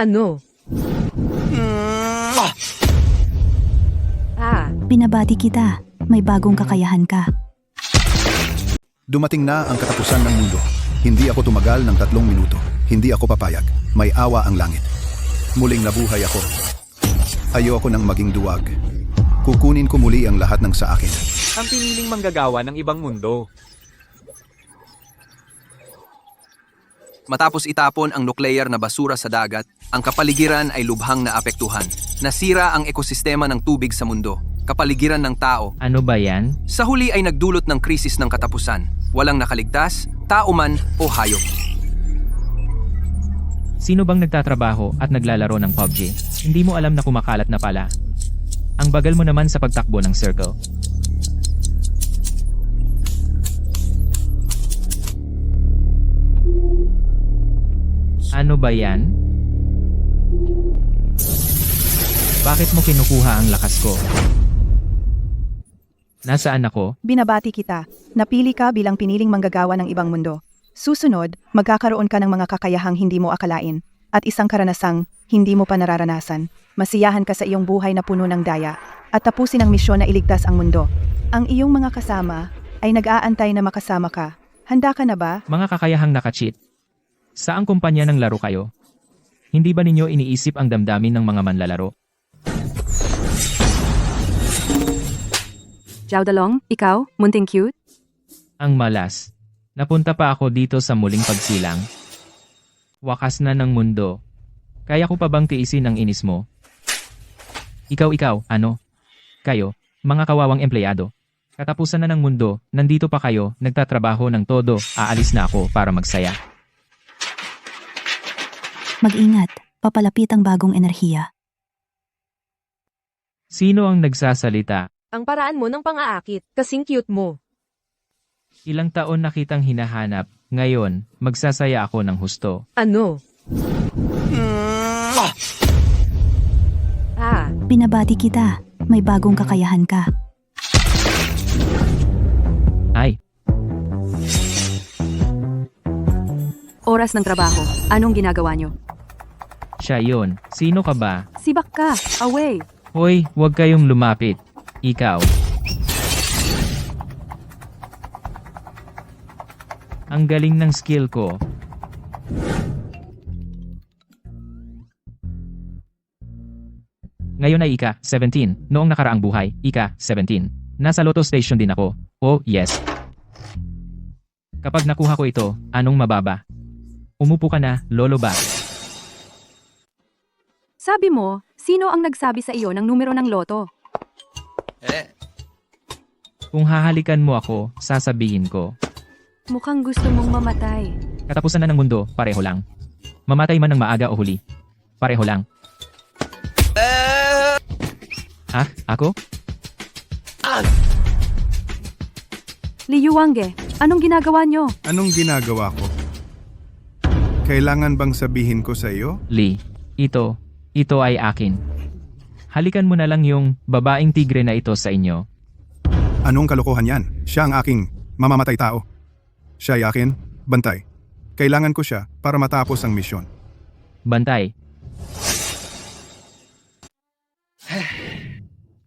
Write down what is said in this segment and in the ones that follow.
Ano? Binabati kita. May bagong kakayahan ka. Dumating na ang katapusan ng mundo. Hindi ako tumagal ng 3 minuto. Hindi ako papayag. May awa ang langit. Muling nabuhay ako. Ayoko nang maging duwag. Kukunin ko muli ang lahat ng sa akin. Ang piniling manggagawa ng ibang mundo. Matapos itapon ang nuclear na basura sa dagat, ang kapaligiran ay lubhang naapektuhan. Nasira ang ekosistema ng tubig sa mundo, kapaligiran ng tao. Ano ba yan? Sa huli ay nagdulot ng krisis ng katapusan. Walang nakaligtas, tao man o hayop. Sino bang nagtatrabaho at naglalaro ng PUBG? Hindi mo alam na kumakalat na pala. Ang bagal mo naman sa pagtakbo ng circle. Ano ba yan? Bakit mo kinukuha ang lakas ko? Nasaan ako? Binabati kita. Napili ka bilang piniling manggagawa ng ibang mundo. Susunod, magkakaroon ka ng mga kakayahang hindi mo akalain at isang karanasang hindi mo pa nararanasan. Masiyahan ka sa iyong buhay na puno ng daya at tapusin ang misyon na iligtas ang mundo. Ang iyong mga kasama ay nag-aantay na makasama ka. Handa ka na ba? Mga kakayahang nakacheat. Saang kumpanya ng laro kayo? Hindi ba ninyo iniisip ang damdamin ng mga manlalaro? Zhao Dalong, ikaw, munting cute? Ang malas. Napunta pa ako dito sa muling pagsilang. Wakas na ng mundo. Kaya ko pa bang tiisin ang inis mo? Ikaw, ano? Kayo, mga kawawang empleyado. Katapusan na ng mundo, nandito pa kayo, nagtatrabaho ng todo, aalis na ako para magsaya. Mag-ingat. Papalapit ang bagong enerhiya. Sino ang nagsasalita? Ang paraan mo ng pang-aakit, kasing cute mo. Ilang taon na kitang hinahanap, ngayon, magsasaya ako ng husto. Ano? Binabati kita. May bagong kakayahan ka. Ay, Oras ng trabaho. Anong ginagawa nyo? siya yun. Sino ka ba? Sibak ka! Away! Hoy, huwag kayong lumapit. Ikaw. Ang galing ng skill ko. Ngayon ay ika-17. Noong nakaraang buhay, ika-17. Nasa Lotto Station din ako. Oh, yes. Kapag nakuha ko ito, anong mababa? Umupo ka na, lolo ba? Sabi mo, sino ang nagsabi sa iyo ng numero ng loto? Kung hahalikan mo ako, sasabihin ko. Mukhang gusto mong mamatay. Katapusan na ng mundo, pareho lang. Mamatay man ng maaga o huli. Pareho lang. Ha? Ako? Liu Wangge, anong ginagawa nyo? Anong ginagawa ko? Kailangan bang sabihin ko sa iyo? Lee, ito ay akin. Halikan mo na lang yung babaeng tigre na ito sa inyo. Anong kalokohan yan? Siya ang aking mamamatay tao. Siya ay akin, bantay. Kailangan ko siya para matapos ang misyon. Bantay.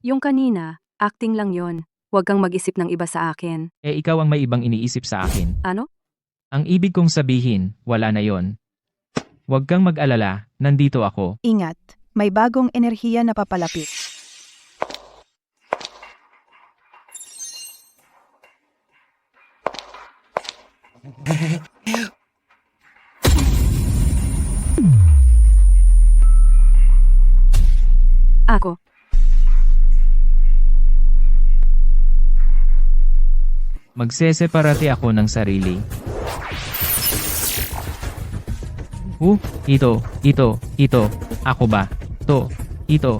Yung kanina, acting lang yon. Huwag kang mag-isip ng iba sa akin. Ikaw ang may ibang iniisip sa akin. Ano? Ang ibig kong sabihin, wala na yon. Huwag kang mag-alala, nandito ako. Ingat. May bagong enerhiya na papalapit. Ako. Magseseparate ako ng sarili. Ito. Ako ba? Ito.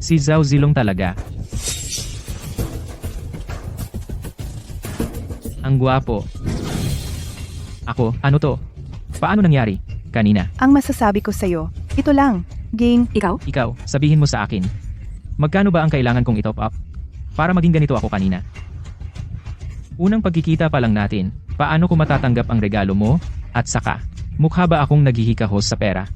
Si Zhao Zilong talaga. Ang gwapo. Ako, ano to? Paano nangyari? Kanina. Ang masasabi ko sa'yo, ito lang. Ging, Ikaw? Ikaw, sabihin mo sa akin. Magkano ba ang kailangan kong i-top up? Para maging ganito ako kanina. Unang pagkikita pa lang natin, paano ko matatanggap ang regalo mo? At saka, mukha ba akong naghihikahos sa pera?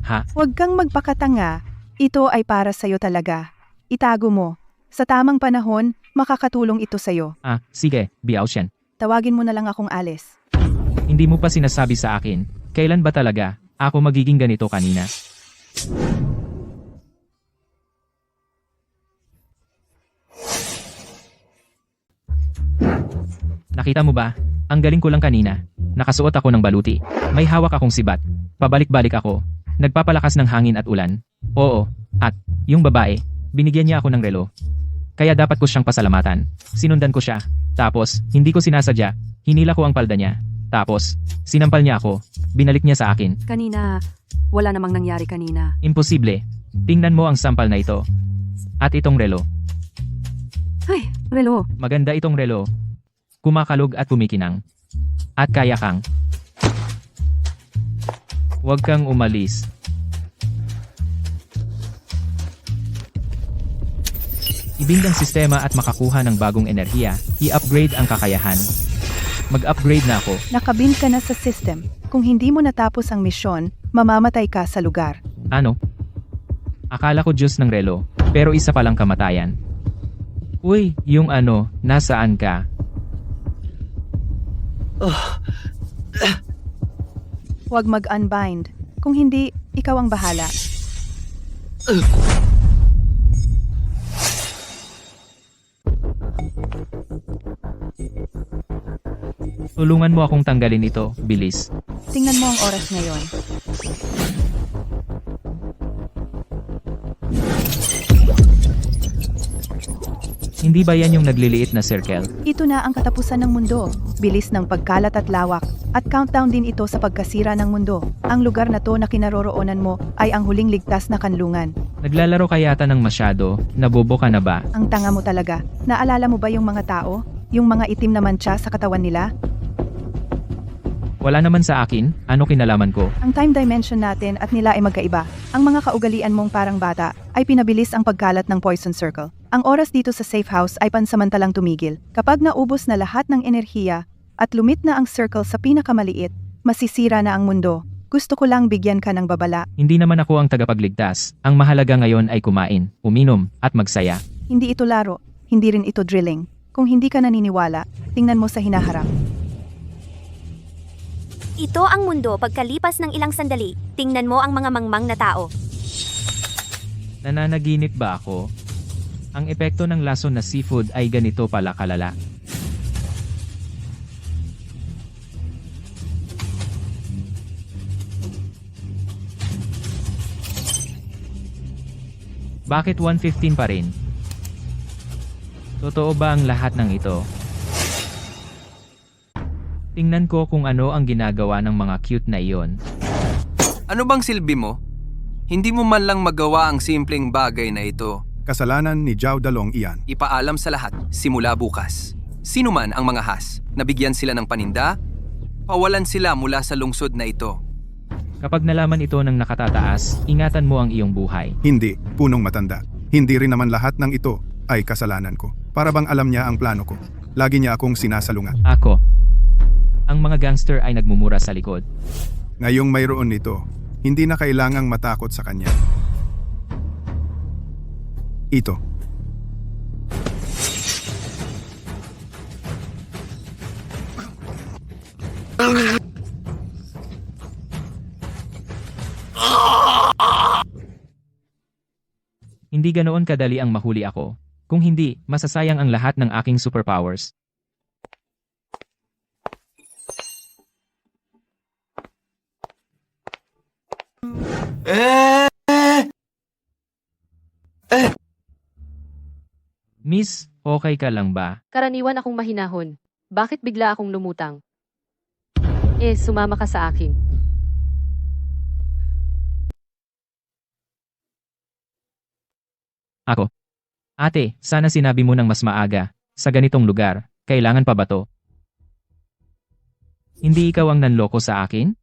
ha? Huwag kang magpakatanga. Ito ay para sa'yo talaga. Itago mo. Sa tamang panahon, makakatulong ito sa'yo. Ah, sige, Biaoshen. Tawagin mo na lang akong Alice. Hindi mo pa sinasabi sa akin, kailan ba talaga ako magiging ganito kanina? Nakita mo ba? Ang galing ko lang kanina. Nakasuot ako ng baluti. May hawak akong sibat. Pabalik-balik ako. Nagpapalakas ng hangin at ulan. Oo, at yung babae, binigyan niya ako ng relo. Kaya dapat ko siyang pasalamatan. Sinundan ko siya. Tapos, hindi ko sinasadya. Hinila ko ang palda niya. Tapos, sinampal niya ako. Binalik niya sa akin. Kanina, wala namang nangyari kanina. Imposible. Tingnan mo ang sampal na ito. At itong relo. Ay, relo. Maganda itong relo. Kumakalog at kumikinang. At kaya kang. Huwag kang umalis. Ibing ang sistema at makakuha ng bagong enerhiya, i-upgrade ang kakayahan. Mag-upgrade na ako. Nakabind ka na sa system. Kung hindi mo natapos ang misyon, mamamatay ka sa lugar. Ano? Akala ko Diyos ng relo, pero isa palang kamatayan. Uy, yung ano, nasaan ka? Huwag mag-unbind. Kung hindi, ikaw ang bahala. Tulungan mo akong tanggalin ito, bilis. Tingnan mo ang oras ngayon. Hindi ba yan yung nagliliit na circle? Ito na ang katapusan ng mundo. Bilis ng pagkalat at lawak. At countdown din ito sa pagkasira ng mundo. Ang lugar na to na kinaroroonan mo ay ang huling ligtas na kanlungan. Naglalaro ka yata ng masyado, nabobo ka na ba? Ang tanga mo talaga. Naalala mo ba yung mga tao? Yung mga itim na mantsa sa katawan nila? Wala naman sa akin, ano kinalaman ko? Ang time dimension natin at nila ay magkaiba. Ang mga kaugalian mong parang bata ay pinabilis ang pagkalat ng poison circle. Ang oras dito sa safe house ay pansamantalang tumigil. Kapag naubos na lahat ng enerhiya at lumit na ang circle sa pinakamaliit, masisira na ang mundo. Gusto ko lang bigyan ka ng babala. Hindi naman ako ang tagapagligtas. Ang mahalaga ngayon ay kumain, uminom, at magsaya. Hindi ito laro, hindi rin ito drilling. Kung hindi ka naniniwala, tingnan mo sa hinaharap. Ito ang mundo pagkalipas ng ilang sandali. Tingnan mo ang mga mangmang na tao. Nananaginip ba ako? Ang epekto ng lason na seafood ay ganito pala kalala. Bakit 115 pa rin? Totoo ba ang lahat ng ito? Tingnan ko kung ano ang ginagawa ng mga cute na iyon. Ano bang silbi mo? Hindi mo man lang magawa ang simpleng bagay na ito. Kasalanan ni Zhao Dalong iyan. Ipaalam sa lahat, simula bukas. Sino man ang mga has, nabigyan sila ng paninda, pawalan sila mula sa lungsod na ito. Kapag nalaman ito ng nakatataas, ingatan mo ang iyong buhay. Hindi, punong matanda. Hindi rin naman lahat ng ito ay kasalanan ko. Para bang alam niya ang plano ko. Lagi niya akong sinasalungat. Ako. Ang mga gangster ay nagmumura sa likod. Ngayong mayroon nito, hindi na kailangang matakot sa kanya. Ito. Hindi ganoon kadali ang mahuli ako. Kung hindi, masasayang ang lahat ng aking superpowers. Miss, okay ka lang ba? Karaniwan akong mahinahon. Bakit bigla akong lumutang? Sumama ka sa akin. Ako. Ate, sana sinabi mo ng mas maaga. Sa ganitong lugar, kailangan pa ba to? Hindi ikaw ang nanloko sa akin?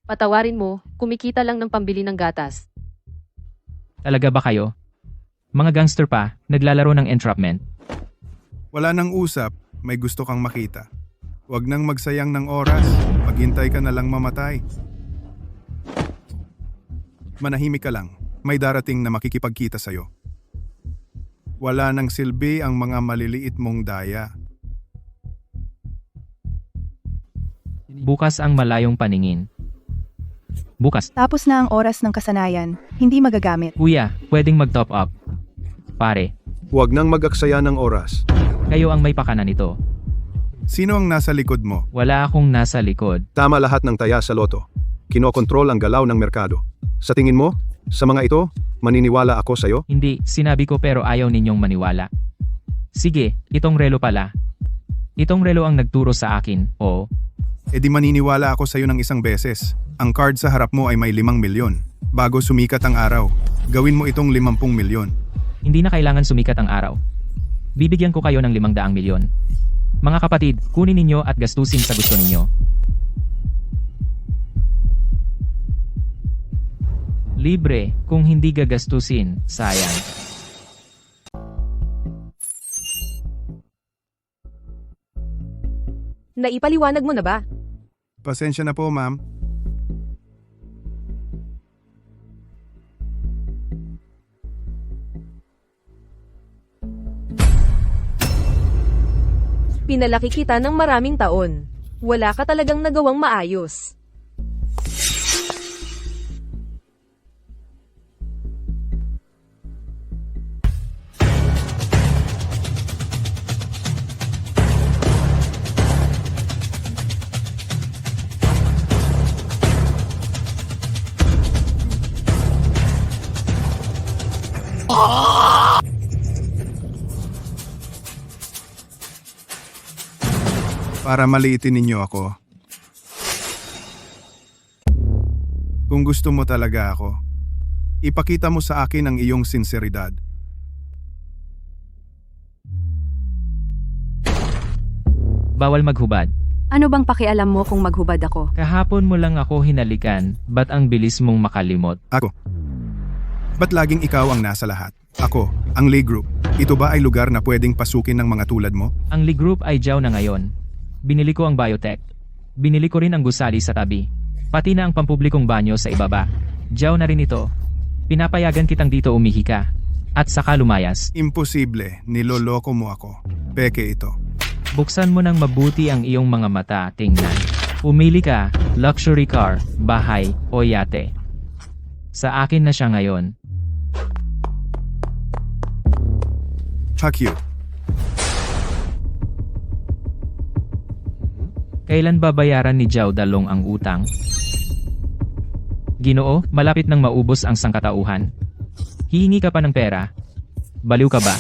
Patawarin mo, kumikita lang ng pambili ng gatas. Talaga ba kayo? Mga gangster pa, naglalaro ng entrapment. Wala nang usap, may gusto kang makita. Huwag nang magsayang ng oras. Maghintay ka na lang mamatay. Manahimik ka lang. May darating na makikipagkita sa'yo. Wala nang silbi ang mga maliliit mong daya. Bukas ang malayong paningin. Bukas. Tapos na ang oras ng kasanayan, hindi magagamit. Kuya, pwedeng mag-top up. Pare, Huwag nang mag-aksaya ng oras. kayo ang may pakana nito. Sino ang nasa likod mo? Wala akong nasa likod. Tama lahat ng taya sa loto. Kinokontrol ang galaw ng merkado. Sa tingin mo, sa mga ito, maniniwala ako sa'yo? Hindi, sinabi ko pero ayaw ninyong maniwala. Sige, itong relo pala. Itong relo ang nagturo sa akin, oo. E di maniniwala ako sa'yo ng isang beses. Ang card sa harap mo ay may 5 milyon. Bago sumikat ang araw, gawin mo itong 50 milyon. Hindi na kailangan sumikat ang araw. Bibigyan ko kayo ng 500 milyon. Mga kapatid, kunin ninyo at gastusin sa gusto ninyo. Libre, kung hindi gagastusin, sayang. Naipaliwanag mo na ba? Pasensya na po, ma'am. Pinalaki kita ng maraming taon. Wala ka talagang nagawang maayos. Para maliitin ninyo ako. Kung gusto mo talaga ako, ipakita mo sa akin ang iyong sinseridad. Bawal maghubad. Ano bang pakialam mo kung maghubad ako? Kahapon mo lang ako hinalikan, ba't ang bilis mong makalimot? Ako. Ba't laging ikaw ang nasa lahat? Ako, ang Lee Group. Ito ba ay lugar na pwedeng pasukin ng mga tulad mo? Ang Lee Group ay Jiao na ngayon. Binili ko ang biotech. Binili ko rin ang gusali sa tabi. Pati na ang pampublikong banyo sa ibaba. Jiao na rin ito. Pinapayagan kitang dito umihi ka. At saka lumayas. Imposible, niloloko mo ako. Peke ito. Buksan mo ng mabuti ang iyong mga mata, tingnan. Pumili ka, luxury car, bahay, o yate. Sa akin na siya ngayon. Hakyu. Kailan babayaran ni Jiao Dalong ang utang? Ginoo, malapit nang maubos ang sangkatauhan. Hihingi ka pa ng pera? Baliw ka ba?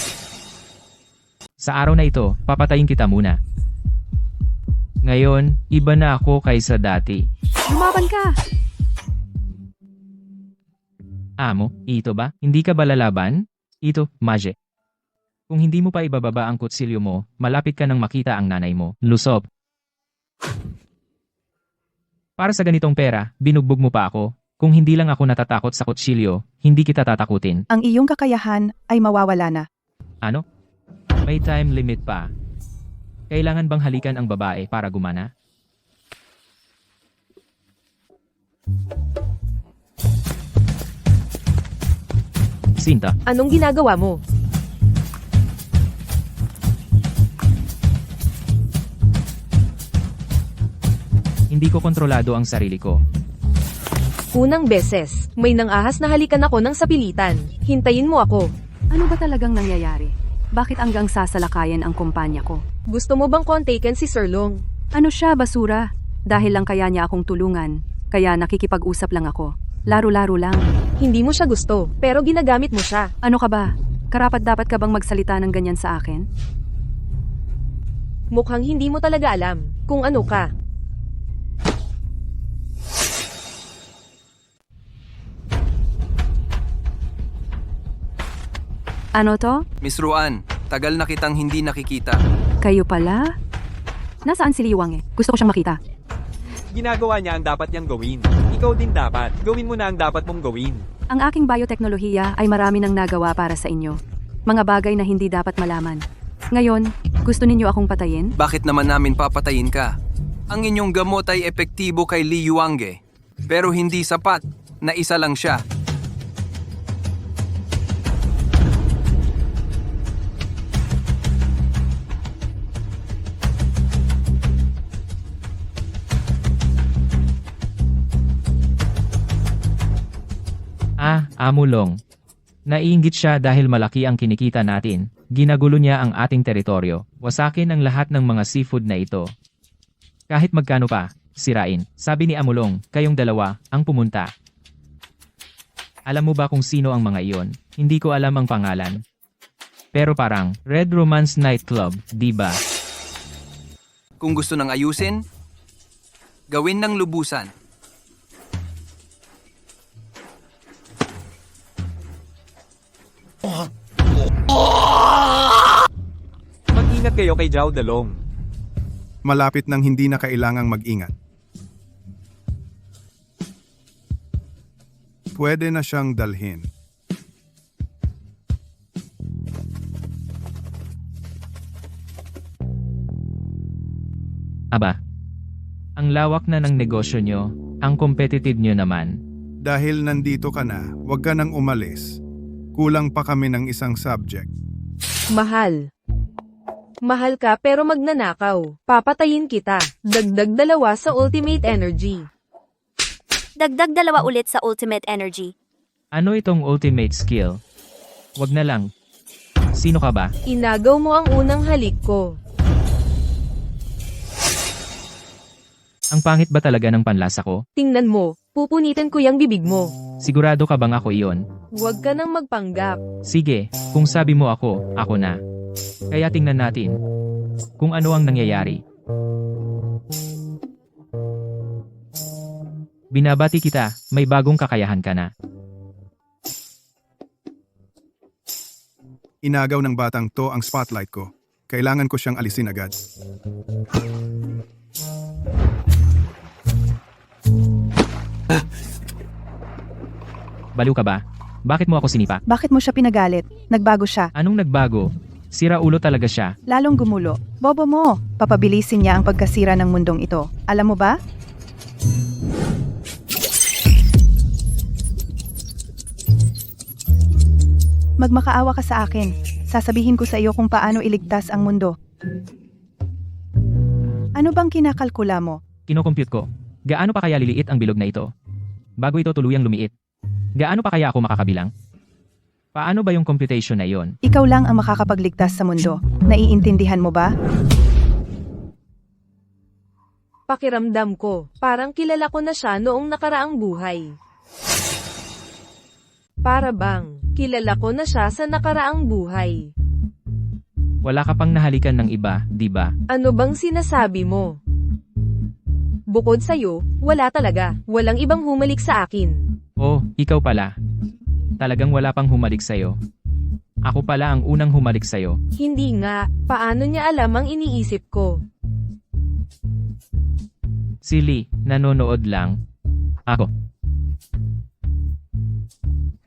Sa araw na ito, papatayin kita muna. Ngayon, iba na ako kaysa dati. Lumaban ka! Amo, ito ba? Hindi ka ba lalaban? Ito, Maje. Kung hindi mo pa ibababa ang kutsilyo mo, malapit ka nang makita ang nanay mo. Lusob. Para sa ganitong pera, binugbog mo pa ako. Kung hindi lang ako natatakot sa kutsilyo, hindi kita tatakutin. Ang iyong kakayahan ay mawawala na. Ano? May time limit pa. Kailangan bang halikan ang babae para gumana? Sinta, Anong ginagawa mo? hindi ko kontrolado ang sarili ko. Unang beses, may nangahas na halikan ako ng sapilitan. Hintayin mo ako. Ano ba talagang nangyayari? Bakit hanggang sasalakayan ang kumpanya ko? Gusto mo bang kontaken si Sir Long? Ano siya, basura? Dahil lang kaya niya akong tulungan. Kaya nakikipag-usap lang ako. Laro-laro lang. Hindi mo siya gusto, pero ginagamit mo siya. Ano ka ba? Karapat-dapat ka bang magsalita ng ganyan sa akin? Mukhang hindi mo talaga alam kung ano ka. Ano to? Miss Ruan, tagal na kitang hindi nakikita. Kayo pala? Nasaan si Liwang eh? Gusto ko siyang makita. Ginagawa niya ang dapat niyang gawin. Ikaw din dapat. Gawin mo na ang dapat mong gawin. Ang aking bioteknolohiya ay marami nang nagawa para sa inyo. Mga bagay na hindi dapat malaman. Ngayon, Gusto ninyo akong patayin? Bakit naman namin papatayin ka? Ang inyong gamot ay epektibo kay Li Yuange, pero hindi sapat na isa lang siya. Amulong. Naiinggit siya dahil malaki ang kinikita natin. Ginagulo niya ang ating teritoryo. Wasakin ang lahat ng mga seafood na ito. Kahit magkano pa, sirain. Sabi ni Amulong, kayong dalawa, ang pumunta. Alam mo ba kung sino ang mga iyon? Hindi ko alam ang pangalan. Pero parang, Red Romance Nightclub, di ba? Kung gusto nang ayusin, gawin ng lubusan. Mag-ingat kayo kay Zhao Dalong. Malapit nang hindi na kailangang mag-ingat. Pwede na siyang dalhin. Aba, ang lawak na ng negosyo nyo, ang competitive nyo naman. Dahil nandito ka na, huwag ka nang umalis. Kulang pa kami ng isang subject. Mahal. Mahal ka pero magnanakaw. Papatayin kita. Dagdag 2 sa Ultimate Energy. Dagdag 2 ulit sa Ultimate Energy. Ano itong ultimate skill? Wag na lang. Sino ka ba? Inagaw mo ang unang halik ko. Ang pangit ba talaga ng panlasa ko? Tingnan mo, pupunitin ko yung bibig mo. Sigurado ka bang ako iyon? Huwag ka nang magpanggap. Sige, kung sabi mo ako, ako na. Kaya tingnan natin kung ano ang nangyayari. Binabati kita, may bagong kakayahan ka na. Inagaw ng batang to ang spotlight ko. Kailangan ko siyang alisin agad. Baliw ka ba? Bakit mo ako sinipa? Bakit mo siya pinagalit? Nagbago siya. Anong nagbago? Sira ulo talaga siya. Lalong gumulo. Bobo mo. Papabilisin niya ang pagkasira ng mundong ito. Alam mo ba? Magmakaawa ka sa akin. Sasabihin ko sa iyo kung paano iligtas ang mundo. Ano bang kinakalkula mo? Kinocompute ko. Gaano pa kaya liliit ang bilog na ito? Bago ito tuluyang lumiit. Gaano pa kaya ako makakabilang? Paano ba yung computation na iyon? Ikaw lang ang makakapagligtas sa mundo. Naiintindihan mo ba? Pakiramdam ko, parang kilala ko na siya noong nakaraang buhay. Para bang, kilala ko na siya sa nakaraang buhay. Wala ka pang nahalikan ng iba, di ba? Ano bang sinasabi mo? Bukod sa'yo, wala talaga. Walang ibang humalik sa akin. Oh, ikaw pala. Talagang wala pang humalik sa'yo. Ako pala ang unang humalik sa'yo. Hindi nga, paano niya alam ang iniisip ko? Si Lee, nanonood lang. Ako.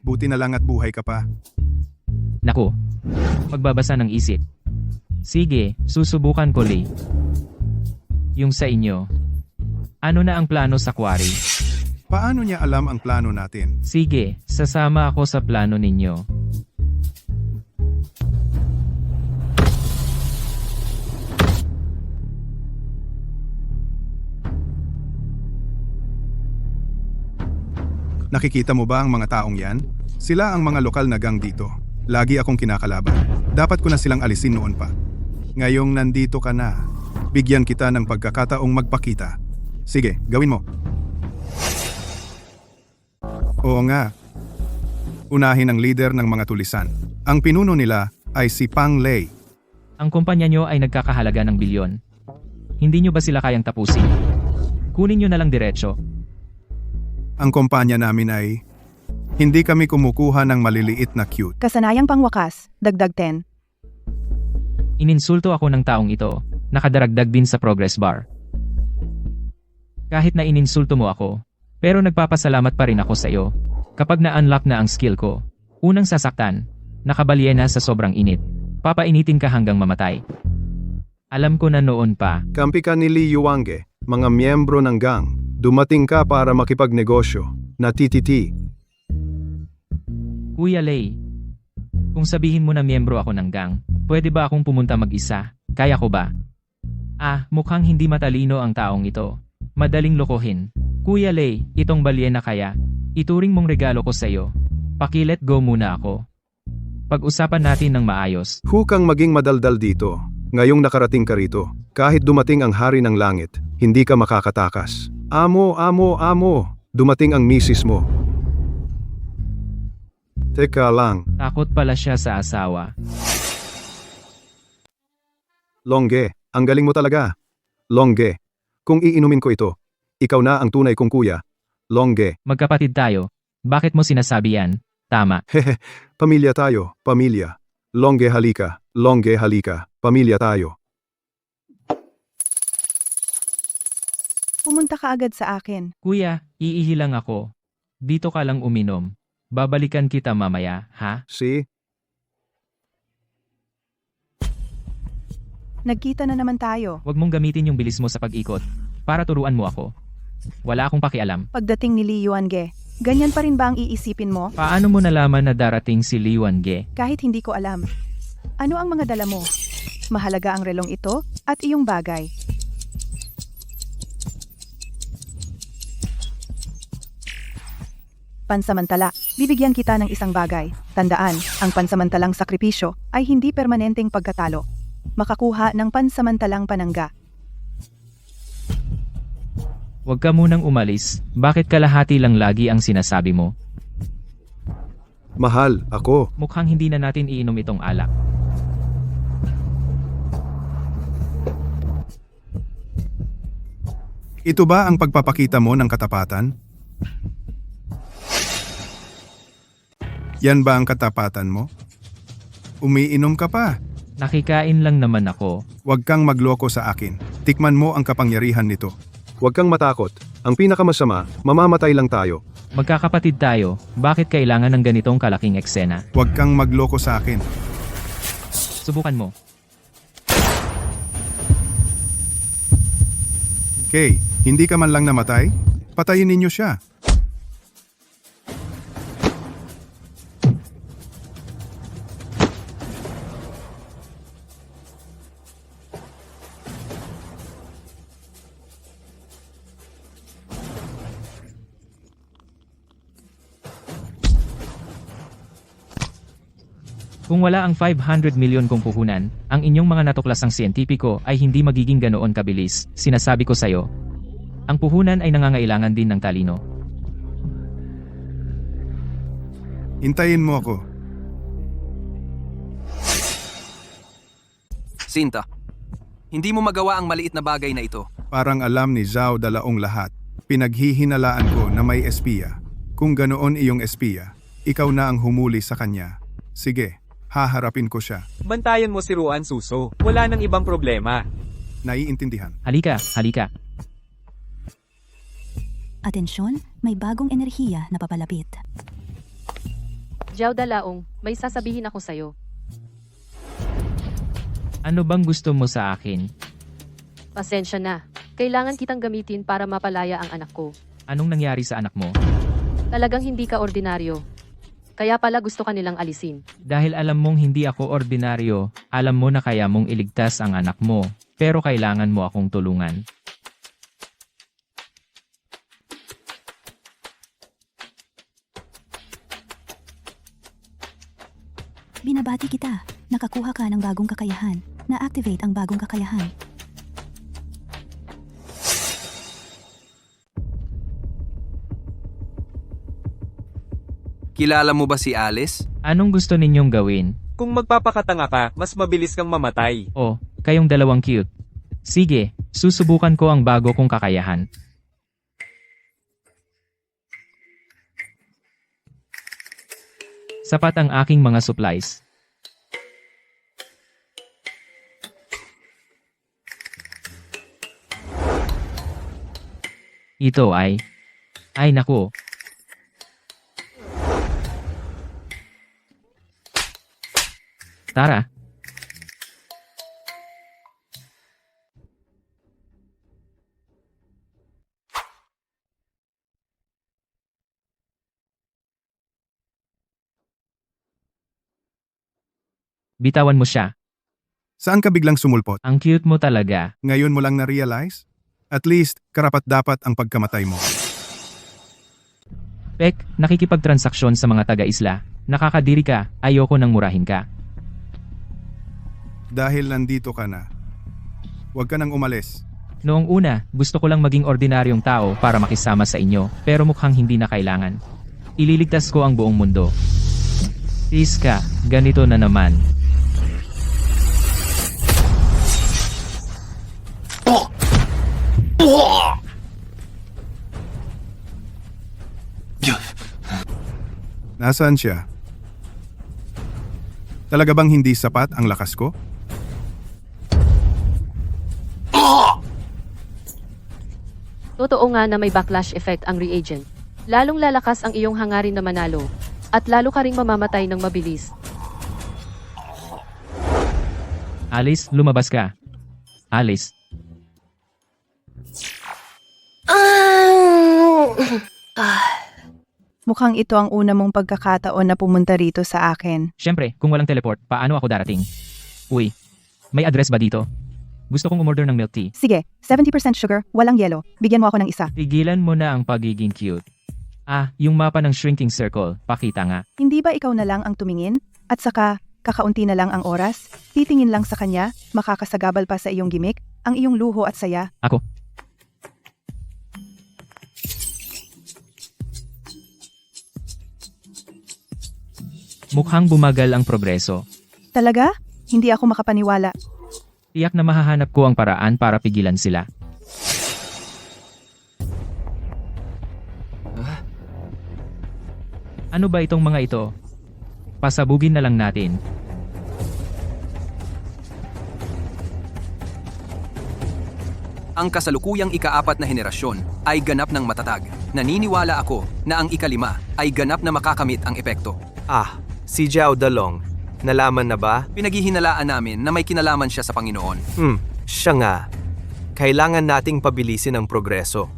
Buti na lang at buhay ka pa. Naku. Magbabasa ng isip. Sige, susubukan ko Lee. Yung sa inyo. Ano na ang plano sa quarry? Paano niya alam ang plano natin? Sige, sasama ako sa plano ninyo. Nakikita mo ba ang mga taong yan? Sila ang mga lokal na gang dito. Lagi akong kinakalaban. Dapat ko na silang alisin noon pa. Ngayong nandito ka na, bigyan kita ng pagkakataong magpakita. Sige, gawin mo. Oo nga. Unahin ang leader ng mga tulisan. Ang pinuno nila ay si Pang Lei. Ang kumpanya nyo ay nagkakahalaga ng bilyon. Hindi nyo ba sila kayang tapusin? Kunin nyo na lang diretso. Ang kumpanya namin ay hindi kami kumukuha ng maliliit na cute. Kasanayang pangwakas, dagdag 10. Ininsulto ako ng taong ito, nakadaragdag din sa progress bar. Kahit na ininsulto mo ako, pero nagpapasalamat pa rin ako sa iyo. Kapag na-unlock na ang skill ko, unang sasaktan, nakabalyena sa sobrang init, papainitin ka hanggang mamatay. Alam ko na noon pa. Kampi ka ni Li Yuange, mga miyembro ng gang. Dumating ka para makipagnegosyo. Natititi. Kuya Lay, kung sabihin mo na miyembro ako ng gang, pwede ba akong pumunta mag-isa? Kaya ko ba? Mukhang hindi matalino ang taong ito. Madaling lokohin. Kuya Lay, itong balyena kaya, ituring mong regalo ko sa'yo. Paki-let go muna ako. Pag-usapan natin ng maayos. Hukang maging madaldal dito. Ngayong nakarating ka rito, kahit dumating ang hari ng langit, hindi ka makakatakas. Amo, dumating ang misis mo. Teka lang, Takot pala siya sa asawa. Longge, ang galing mo talaga. Longge, kung iinumin ko ito, ikaw na ang tunay kong kuya. Longge, Magkapatid tayo. Bakit mo sinasabi yan? Tama. pamilya tayo, pamilya. Longge halika, pamilya tayo. Pumunta ka agad sa akin. Kuya, iihi lang ako. Dito ka lang uminom. Babalikan kita mamaya, ha? See? Nagkita na naman tayo. Huwag mong gamitin yung bilis mo sa pag-ikot. Para turuan mo ako. Wala akong pakialam. Pagdating ni Li Yuange, ganyan pa rin ba ang iisipin mo? Paano mo nalaman na darating si Li Yuange? Kahit hindi ko alam. Ano ang mga dala mo? Mahalaga ang relong ito at iyong bagay. Pansamantala, bibigyan kita ng isang bagay. Tandaan, ang pansamantalang sakripisyo ay hindi permanenteng pagkatalo. Makakuha ng pansamantalang panangga. Huwag ka munang umalis. Bakit kalahati lang lagi ang sinasabi mo? Mahal, ako. Mukhang hindi na natin iinom itong alak. Ito ba ang pagpapakita mo ng katapatan? Yan ba ang katapatan mo? Umiinom ka pa. Nakikain lang naman ako. Huwag kang magloko sa akin. Tikman mo ang kapangyarihan nito. Huwag kang matakot. Ang pinakamasama, mamamatay lang tayo. Magkakapatid tayo. Bakit kailangan ng ganitong kalaking eksena? Huwag kang magloko sa akin. Subukan mo. Kay, hindi ka man lang namatay? Patayin ninyo siya. Kung wala ang 500 milyon kong puhunan, ang inyong mga natuklasang siyentipiko ay hindi magiging ganoon kabilis. Sinasabi ko sa'yo. Ang puhunan ay nangangailangan din ng talino. Hintayin mo ako. Sinta, hindi mo magawa ang maliit na bagay na ito. Parang alam ni Zhao Dalaong lahat. Pinaghihinalaan ko na may espiya. Kung ganoon iyong espiya, ikaw na ang humuli sa kanya. Sige, haharapin ko siya. Bantayan mo si Ruan Suso. Wala nang ibang problema. Naiintindihan. Halika. Atensyon, may bagong enerhiya na papalapit. Jiao Dalaong, may sasabihin ako sa'yo. Ano bang gusto mo sa akin? Pasensya na. Kailangan kitang gamitin para mapalaya ang anak ko. Anong nangyari sa anak mo? Talagang hindi ka ordinaryo. Kaya pala gusto ka nilang alisin. Dahil alam mong hindi ako ordinaryo, alam mo na kaya mong iligtas ang anak mo, pero kailangan mo akong tulungan. Binabati kita. Nakakuha ka ng bagong kakayahan. Na-activate ang bagong kakayahan. Kilala mo ba si Alice? Anong gusto ninyong gawin? Kung magpapakatanga ka, mas mabilis kang mamatay. Oh, kayong dalawang cute. Sige, susubukan ko ang bago kong kakayahan. Sapat ang aking mga supplies. Ito ay... Ay naku. Tara. Bitawan mo siya. Saan ka biglang sumulpot? Ang cute mo talaga. Ngayon mo lang na-realize? At least, karapat-dapat ang pagkamatay mo. Pek, nakikipagtransaksyon sa mga taga-isla. Nakakadiri ka, ayoko nang murahin ka. Dahil nandito ka na. Huwag ka nang umalis. Noong una, gusto ko lang maging ordinaryong tao para makisama sa inyo, pero mukhang hindi na kailangan. Ililigtas ko ang buong mundo. Tis ka, ganito na naman. Nasaan siya? Talaga bang hindi sapat ang lakas ko? Totoo nga na may backlash effect ang reagent. Lalong lalakas ang iyong hangarin na manalo. At lalo ka ring mamamatay ng mabilis. Alice, lumabas ka. Alice, Mukhang ito ang una mong pagkakataon na pumunta rito sa akin. syempre, kung walang teleport, paano ako darating? Uy, may address ba dito? Gusto kong umorder ng milk tea. Sige, 70% sugar, walang yelo. Bigyan mo ako ng isa. Tigilan mo na ang pagiging cute. Ah, yung mapa ng shrinking circle, pakita nga. Hindi ba ikaw na lang ang tumingin? At saka, kakaunti na lang ang oras? Titingin lang sa kanya, makakasagabal pa sa iyong gimmick, ang iyong luho at saya. Ako. Mukhang bumagal ang progreso. Talaga? Hindi ako makapaniwala. Tiyak na mahahanap ko ang paraan para pigilan sila. Ano ba itong mga ito? Pasabugin na lang natin. Ang kasalukuyang ika-4 na henerasyon ay ganap ng matatag. Naniniwala ako na ang ika-5 ay ganap na makakamit ang epekto. Ah, si Zhao Dalong. Nalaman na ba? Pinaghihinalaan namin na may kinalaman siya sa Panginoon. Siya nga. Kailangan nating pabilisin ang progreso.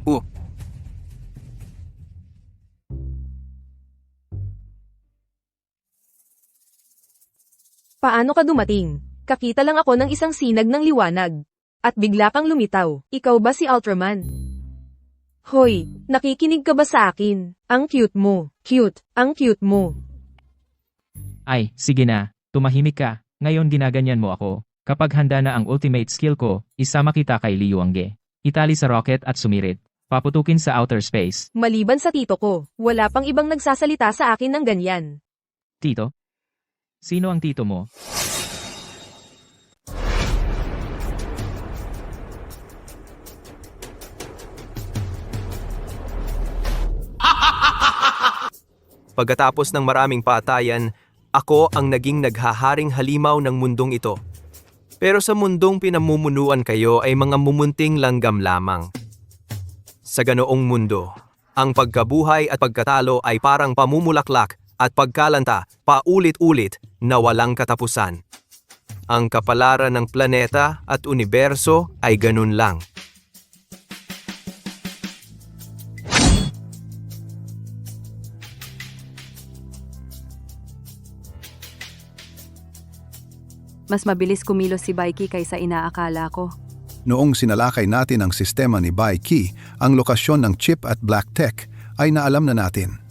Paano ka dumating? Kakita lang ako ng isang sinag ng liwanag. At bigla kang lumitaw. Ikaw ba si Ultraman? Hoy, nakikinig ka ba sa akin? Ang cute mo. Cute. Ang cute mo. Ay, sige na. Tumahimik ka. Ngayon ginaganyan mo ako. Kapag handa na ang ultimate skill ko, isama kita kay Liu Angge. Itali sa rocket at sumirit. Paputukin sa outer space. Maliban sa tito ko, wala pang ibang nagsasalita sa akin ng ganyan. Tito? Sino ang tito mo? Pagkatapos ng maraming patayan, ako ang naging naghaharing halimaw ng mundong ito. Pero sa mundong pinamumunuan kayo ay mga mumunting langgam lamang. Sa ganoong mundo, ang pagkabuhay at pagkatalo ay parang pamumulaklak at pagkalanta paulit-ulit na walang katapusan. Ang kapalaran ng planeta at universo ay ganun lang. Mas mabilis kumilos si Baiki kaysa inaakala ko. Noong sinalakay natin ang sistema ni Bai Qi, ang lokasyon ng chip at black tech ay naalam na natin.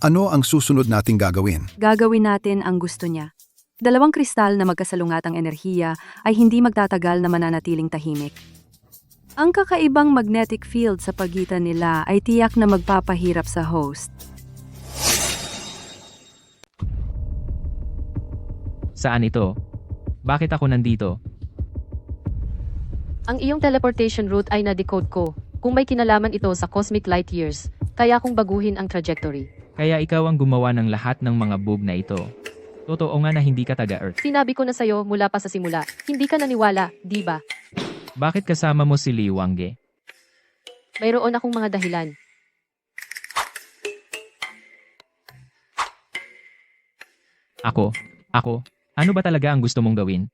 Ano ang susunod nating gagawin? Gagawin natin ang gusto niya. 2 kristal na magkasalungatang enerhiya ay hindi magtatagal na mananatiling tahimik. Ang kakaibang magnetic field sa pagitan nila ay tiyak na magpapahirap sa host. Saan ito? Bakit ako nandito? Ang iyong teleportation route ay na-decode ko. Kung may kinalaman ito sa cosmic light years, kaya kong baguhin ang trajectory. Kaya ikaw ang gumawa ng lahat ng mga bug na ito. Totoo nga na hindi ka taga-Earth. Sinabi ko na sa'yo mula pa sa simula, hindi ka naniwala, di ba? Bakit kasama mo si Liu Angge? Mayroon akong mga dahilan. Ako? Ano ba talaga ang gusto mong gawin?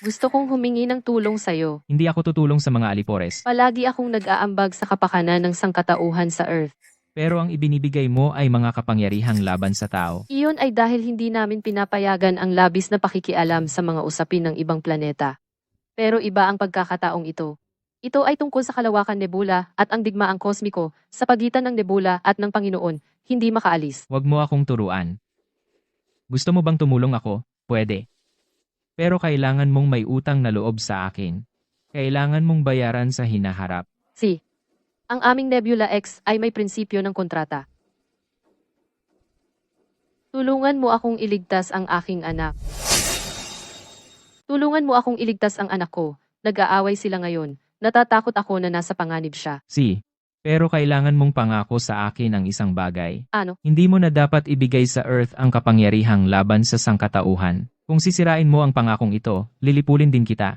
Gusto kong humingi ng tulong sa'yo. Hindi ako tutulong sa mga alipores. Palagi akong nag-aambag sa kapakanan ng sangkatauhan sa Earth. Pero ang ibinibigay mo ay mga kapangyarihang laban sa tao. Iyon ay dahil hindi namin pinapayagan ang labis na pakikialam sa mga usapin ng ibang planeta. Pero iba ang pagkakataong ito. Ito ay tungkol sa kalawakan nebula at ang digmaang kosmiko sa pagitan ng nebula at ng Panginoon, hindi makaalis. Huwag mo akong turuan. Gusto mo bang tumulong ako? Pwede. Pero kailangan mong may utang na loob sa akin. Kailangan mong bayaran sa hinaharap. Ang aming Nebula X ay may prinsipyo ng kontrata. Tulungan mo akong iligtas ang aking anak. Tulungan mo akong iligtas ang anak ko. Nag-aaway sila ngayon. Natatakot ako na nasa panganib siya. Pero kailangan mong pangako sa akin ang isang bagay. Ano? Hindi mo na dapat ibigay sa Earth ang kapangyarihang laban sa sangkatauhan. Kung sisirain mo ang pangakong ito, lilipulin din kita.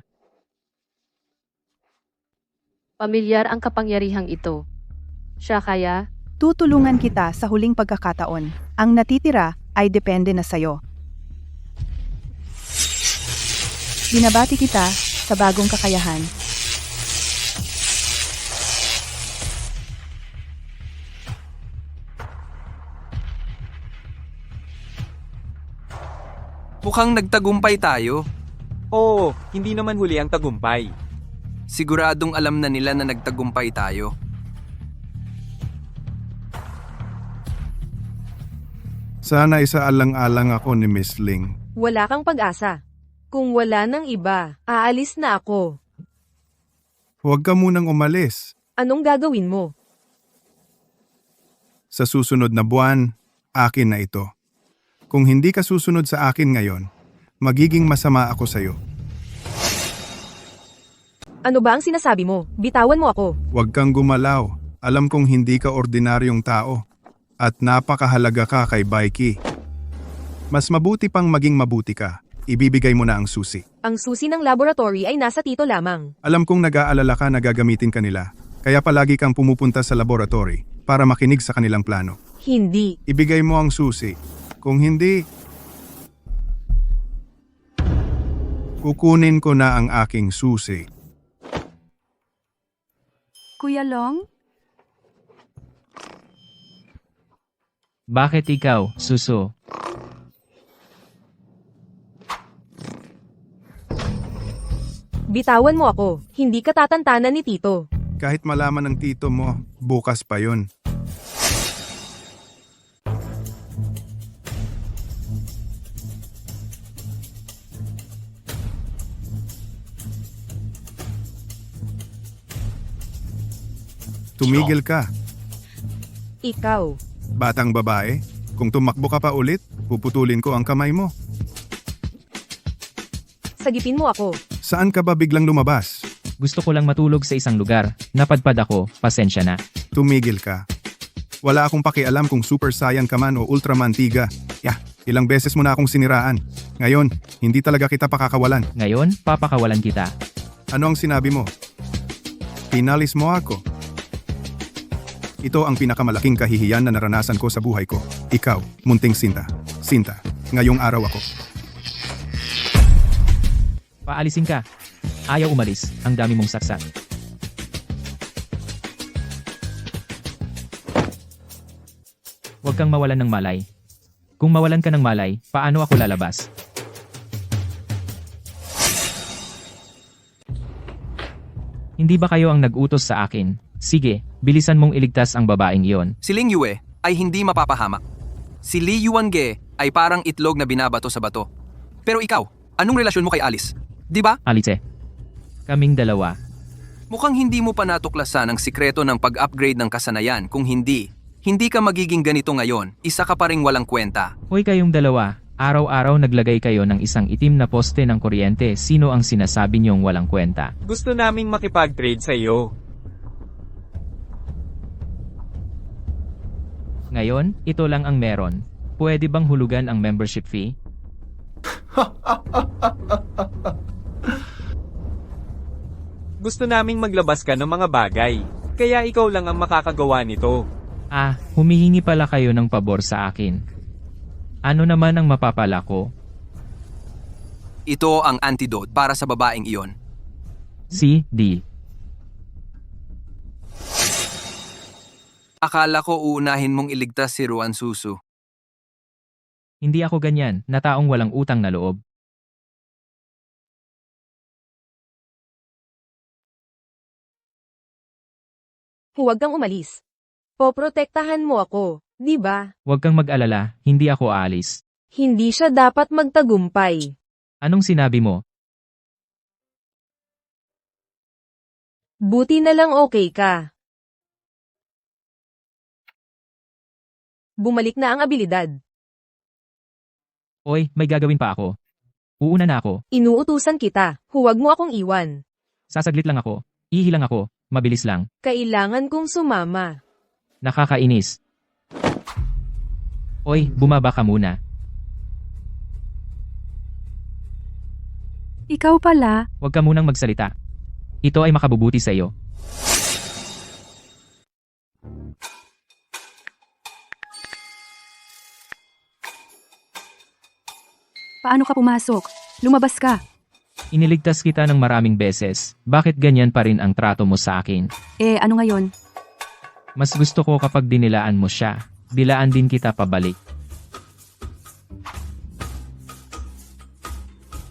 Pamilyar ang kapangyarihang ito. Siya kaya? Tutulungan kita sa huling pagkakataon. Ang natitira ay depende na sayo. Binabati kita sa bagong kakayahan. Mukhang nagtagumpay tayo. Oo, hindi naman huli ang tagumpay. Siguradong alam na nila na nagtagumpay tayo. Sana isaalang-alang ako ni Miss Ling. Wala kang pag-asa. Kung wala ng iba, aalis na ako. Huwag ka munang umalis. Anong gagawin mo? Sa susunod na buwan, akin na ito. Kung hindi ka susunod sa akin ngayon, magiging masama ako sa'yo. Ano ba ang sinasabi mo? Bitawan mo ako. Huwag kang gumalaw. Alam kong hindi ka ordinaryong tao. At napakahalaga ka kay Baiki. Mas mabuti pang maging mabuti ka. Ibibigay mo na ang susi. Ang susi ng laboratory ay nasa tito lamang. Alam kong nag-aalala ka na gagamitin kanila. Kaya palagi kang pumupunta sa laboratory para makinig sa kanilang plano. Hindi. Ibigay mo ang susi. Kung hindi, kukunin ko na ang aking susi. Kuya Long? Bakit ikaw, Suso? Bitawan mo ako. Hindi ka tatantanan ni tito. Kahit malaman ng tito mo, bukas pa yun. Tumigil ka, Ikaw. batang babae. Kung tumakbo ka pa ulit, puputulin ko ang kamay mo. Sagipin mo ako. Saan ka ba biglang lumabas? Gusto ko lang matulog sa isang lugar. Napadpad ako, pasensya na. Tumigil ka. Wala akong pakialam kung Super Saiyan ka man o Ultraman Tiga. Ilang beses mo na akong siniraan. Ngayon, hindi talaga kita pakakawalan. Ngayon, papakawalan kita. Ano ang sinabi mo? Pinalis mo ako. Ito ang pinakamalaking kahihiyan na naranasan ko sa buhay ko. Ikaw, munting Sinta. Sinta, ngayong araw ako. Paalisin ka. Ayaw umalis. Ang dami mong saksak. Huwag kang mawalan ng malay. Kung mawalan ka ng malay, paano ako lalabas? Hindi ba kayo ang nag-utos sa akin? Sige, bilisan mong iligtas ang babaeng iyon. Si Ling Yue ay hindi mapapahamak. Si Li Yuange ay parang itlog na binabato sa bato. Pero ikaw, anong relasyon mo kay Alice? Di ba? Alice. Kaming dalawa. Mukhang hindi mo pa natuklasan ang sikreto ng pag-upgrade ng kasanayan. Kung hindi ka magiging ganito ngayon, isa ka pa ring walang kwenta. Hoy kayong dalawa, araw-araw naglagay kayo ng isang itim na poste ng kuryente. Sino ang sinasabi niyong walang kwenta? Gusto naming makipag-trade sa iyo. Ngayon, ito lang ang meron. Pwede bang hulugan ang membership fee? Gusto naming maglabas ka ng mga bagay. Kaya ikaw lang ang makakagawa nito. Humihingi pala kayo ng pabor sa akin. Ano naman ang mapapala ko? Ito ang antidote para sa babaeng iyon. Deal. Akala ko uunahin mong iligtas si Ruan Susu. Hindi ako ganyan, na taong walang utang na loob. Huwag kang umalis. Poprotektahan mo ako, di ba? Huwag kang mag-alala, hindi ako aalis. Hindi siya dapat magtagumpay. Anong sinabi mo? Buti na lang okay ka. Bumalik na ang abilidad. Oy, may gagawin pa ako. Uuna na ako, Inuutusan kita. Huwag mo akong iwan. sasaglit lang ako, ihilang ako, mabilis lang. Kailangan kong sumama. Nakakainis. Oy, bumaba ka muna. Ikaw pala, Huwag ka munang magsalita. Ito ay makabubuti sa iyo. paano ka pumasok? Lumabas ka. Iniligtas kita ng maraming beses. Bakit ganyan pa rin ang trato mo sa akin? Ano ngayon? Mas gusto ko kapag dinilaan mo siya. Dilaan din kita pabalik.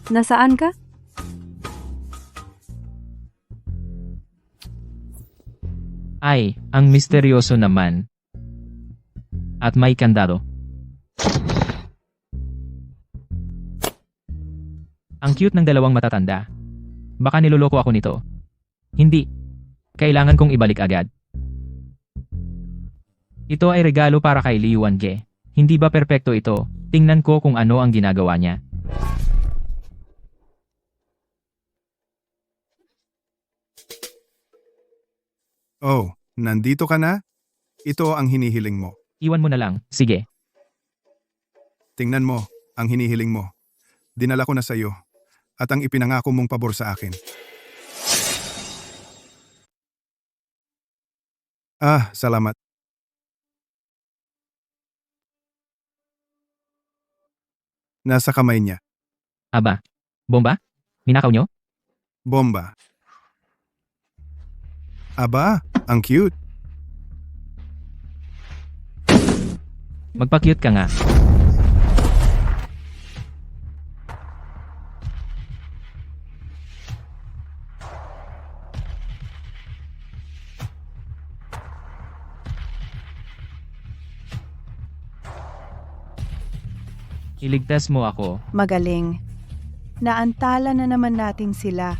Nasaan ka? Ay, ang misteryoso naman. At may kandado. Ang cute ng dalawang matatanda. Baka niloloko ako nito. Hindi. Kailangan kong ibalik agad. Ito ay regalo para kay Liu Wange. Hindi ba perpekto ito? Tingnan ko kung ano ang ginagawa niya. Oh, nandito ka na? Ito ang hinihiling mo. Iwan mo na lang. Sige. Tingnan mo, ang hinihiling mo. Dinala ko na sa iyo. At ang ipinangako mong pabor sa akin. Salamat. Nasa kamay niya. Aba. Bomba? Ninakaw nyo? Bomba. Aba, ang cute. Magpa-cute ka nga. Iligtas mo ako. Magaling. Naantala na naman natin sila.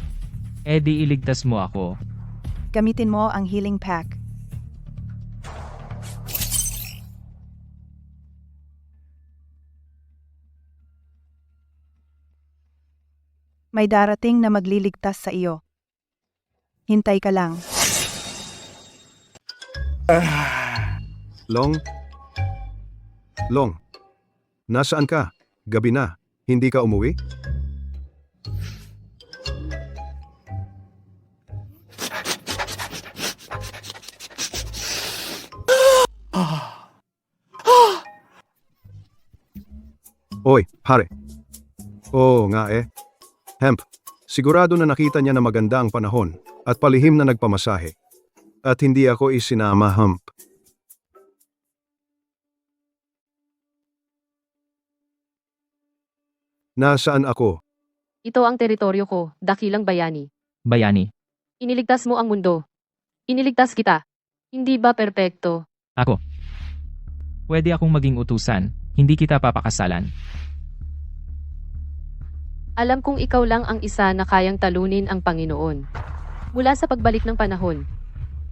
Di iligtas mo ako. Gamitin mo ang healing pack. May darating na magliligtas sa iyo. Hintay ka lang. Long? Long? Nasaan ka? Gabi na. Hindi ka umuwi? Oy, pare. Oo nga eh. Hemp, sigurado na nakita niya na maganda ang panahon at palihim na nagpamasahe. At hindi ako isinama, Hemp. Nasaan ako? Ito ang teritoryo ko, dakilang bayani. Bayani. Iniligtas mo ang mundo. Iniligtas kita. Hindi ba perpekto? Ako. Pwede akong maging utusan. Hindi kita papakasalan. Alam kong ikaw lang ang isa na kayang talunin ang Panginoon. Mula sa pagbalik ng panahon.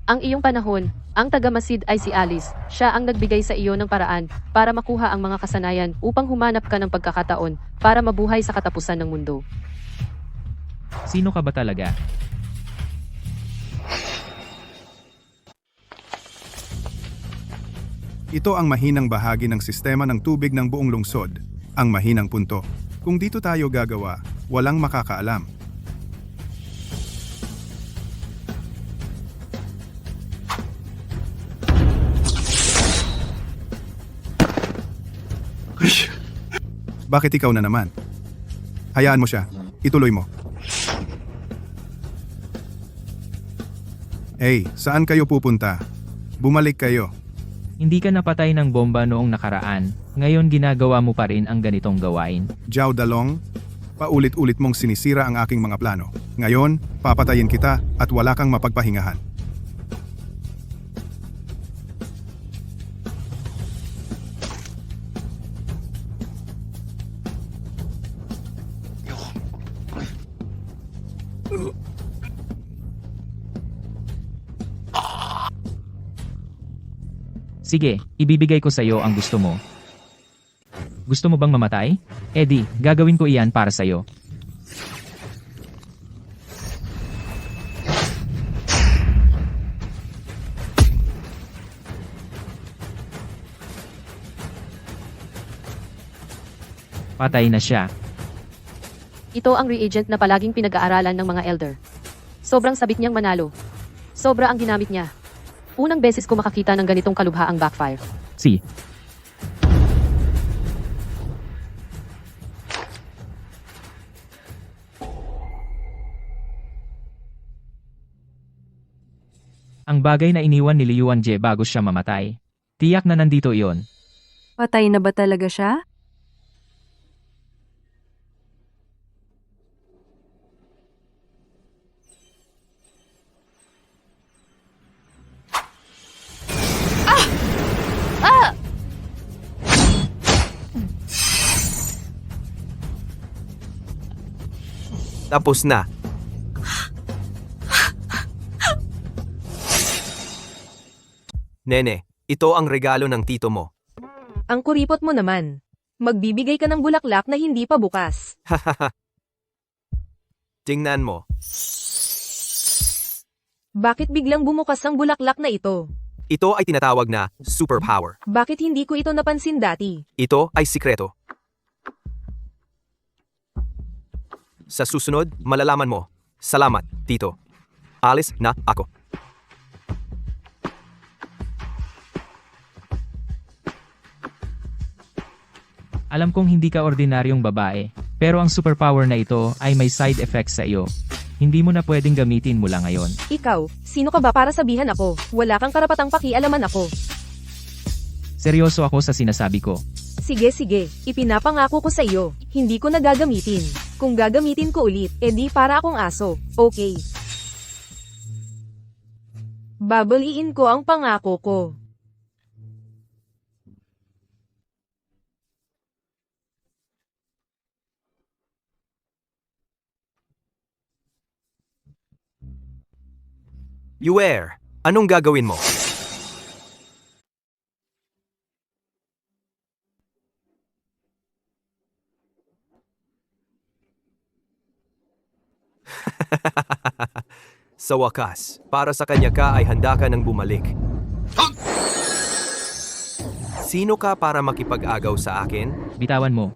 Ang iyong panahon, ang tagamasid ay si Alice. Siya ang nagbigay sa iyo ng paraan para makuha ang mga kasanayan upang humanap ka ng pagkakataon para mabuhay sa katapusan ng mundo. Sino ka ba talaga? Ito ang mahinang bahagi ng sistema ng tubig ng buong lungsod, ang mahinang punto. Kung dito tayo gagawa, walang makakaalam. Bakit ikaw na naman? Hayaan mo siya. Ituloy mo. Hey, saan kayo pupunta? Bumalik kayo. Hindi ka napatay ng bomba noong nakaraan, ngayon ginagawa mo pa rin ang ganitong gawain. Zhao Dalong, paulit-ulit mong sinisira ang aking mga plano. Ngayon, papatayin kita at wala kang mapagpahingahan. Sige, ibibigay ko sa iyo ang gusto mo. Gusto mo bang mamatay? Eddie, gagawin ko iyan para sa iyo. Patay na siya. Ito ang reagent na palaging pinag-aaralan ng mga elder. Sobrang sabik niyang manalo. Sobra ang ginamit niya. Unang beses ko makakita ng ganitong kalubhaang backfire. Si. Ang bagay na iniwan ni Liu Jie bago siya mamatay. Tiyak na nandito iyon. Patay na ba talaga siya? Tapos na. Nene, ito ang regalo ng tito mo. Ang kuripot mo naman. Magbibigay ka ng bulaklak na hindi pa bukas. Tingnan mo. Bakit biglang bumukas ang bulaklak na ito? Ito ay tinatawag na superpower. Bakit hindi ko ito napansin dati? Ito ay sikreto. Sa susunod, malalaman mo. Salamat, tito. Alis na ako. Alam kong hindi ka ordinaryong babae, pero ang superpower na ito ay may side effects sa iyo. Hindi mo na pwedeng gamitin mula ngayon. Ikaw, sino ka ba para sabihan ako? Wala kang karapatang pakialaman ako. Seryoso ako sa sinasabi ko. Sige, ipinapangako ko sa iyo, hindi ko na gagamitin. Kung gagamitin ko ulit, edi para akong aso, okay? Babaliin ko ang pangako ko. Yuer, anong gagawin mo? Sa wakas, para sa kanya ka ay handa ka ng bumalik. Sino ka para makipag-agaw sa akin? Bitawan mo.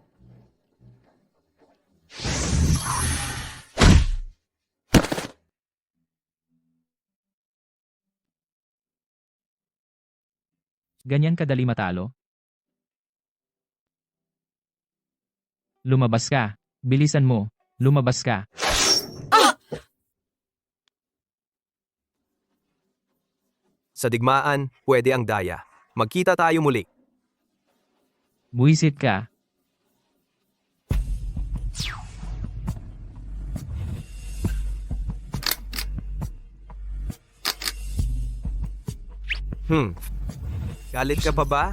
Ganyan kadali matalo? Lumabas ka. Bilisan mo. Lumabas ka. Sa digmaan, pwede ang daya. Magkita tayo muli. Buwisit ka. Galit ka pa ba?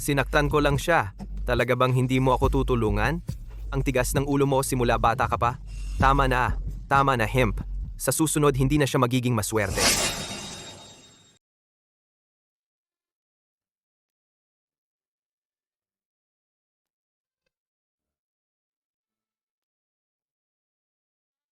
Sinaktan ko lang siya. Talaga bang hindi mo ako tutulungan? Ang tigas ng ulo mo simula bata ka pa? Tama na, hemp. Sa susunod, hindi na siya magiging maswerte.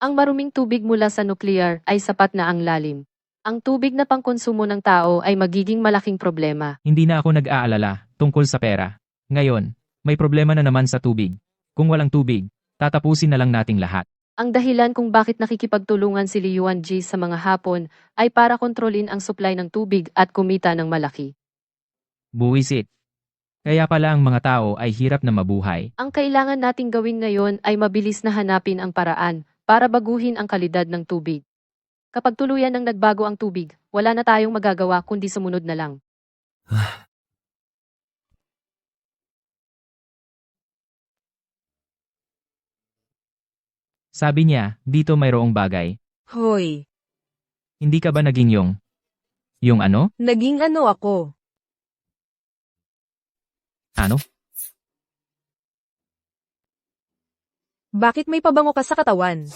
Ang maruming tubig mula sa nuclear ay sapat na ang lalim. Ang tubig na pangkonsumo ng tao ay magiging malaking problema. Hindi na ako nag-aalala tungkol sa pera. Ngayon, may problema na naman sa tubig. Kung walang tubig, tatapusin na lang nating lahat. Ang dahilan kung bakit nakikipagtulungan si Liu Jie sa mga Hapon ay para kontrolin ang supply ng tubig at kumita ng malaki. Buwisit. Kaya pala ang mga tao ay hirap na mabuhay. Ang kailangan nating gawin ngayon ay mabilis na hanapin ang paraan para baguhin ang kalidad ng tubig. Kapag tuluyan ng nagbago ang tubig, wala na tayong magagawa kundi sumunod na lang. Sabi niya, dito mayroong bagay. Hoy, Hindi ka ba naging yung ano? naging ano ako? Ano? Bakit may pabango ka sa katawan?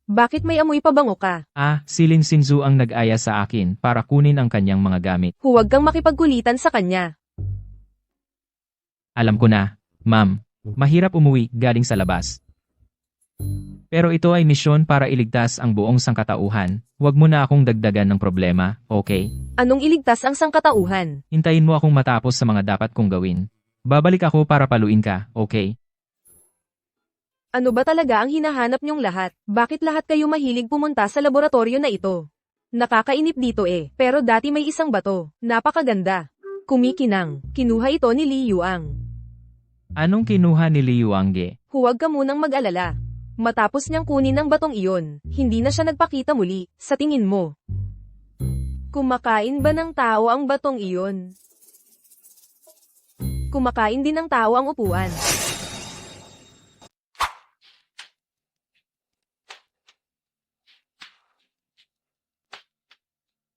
Bakit may amoy pabango ka? Si Lin Sinzu ang nag-aya sa akin para kunin ang kanyang mga gamit. Huwag kang makipagkulitan sa kanya. Alam ko na, ma'am. Mahirap umuwi galing sa labas. Pero ito ay misyon para iligtas ang buong sangkatauhan. Huwag mo na akong dagdagan ng problema, okay? Anong iligtas ang sangkatauhan? Hintayin mo akong matapos sa mga dapat kong gawin. Babalik ako para paluin ka, okay? Ano ba talaga ang hinahanap niyong lahat? Bakit lahat kayo mahilig pumunta sa laboratorio na ito? Nakakainip dito pero dati may isang bato. Napakaganda. Kumikinang. Kinuha ito ni Li Yuang. Anong kinuha ni Liu Angge? Huwag ka munang mag-alala. Matapos niyang kunin ang batong iyon, hindi na siya nagpakita muli. Sa tingin mo, kumakain ba ng tao ang batong iyon? Kumakain din ng tao ang upuan.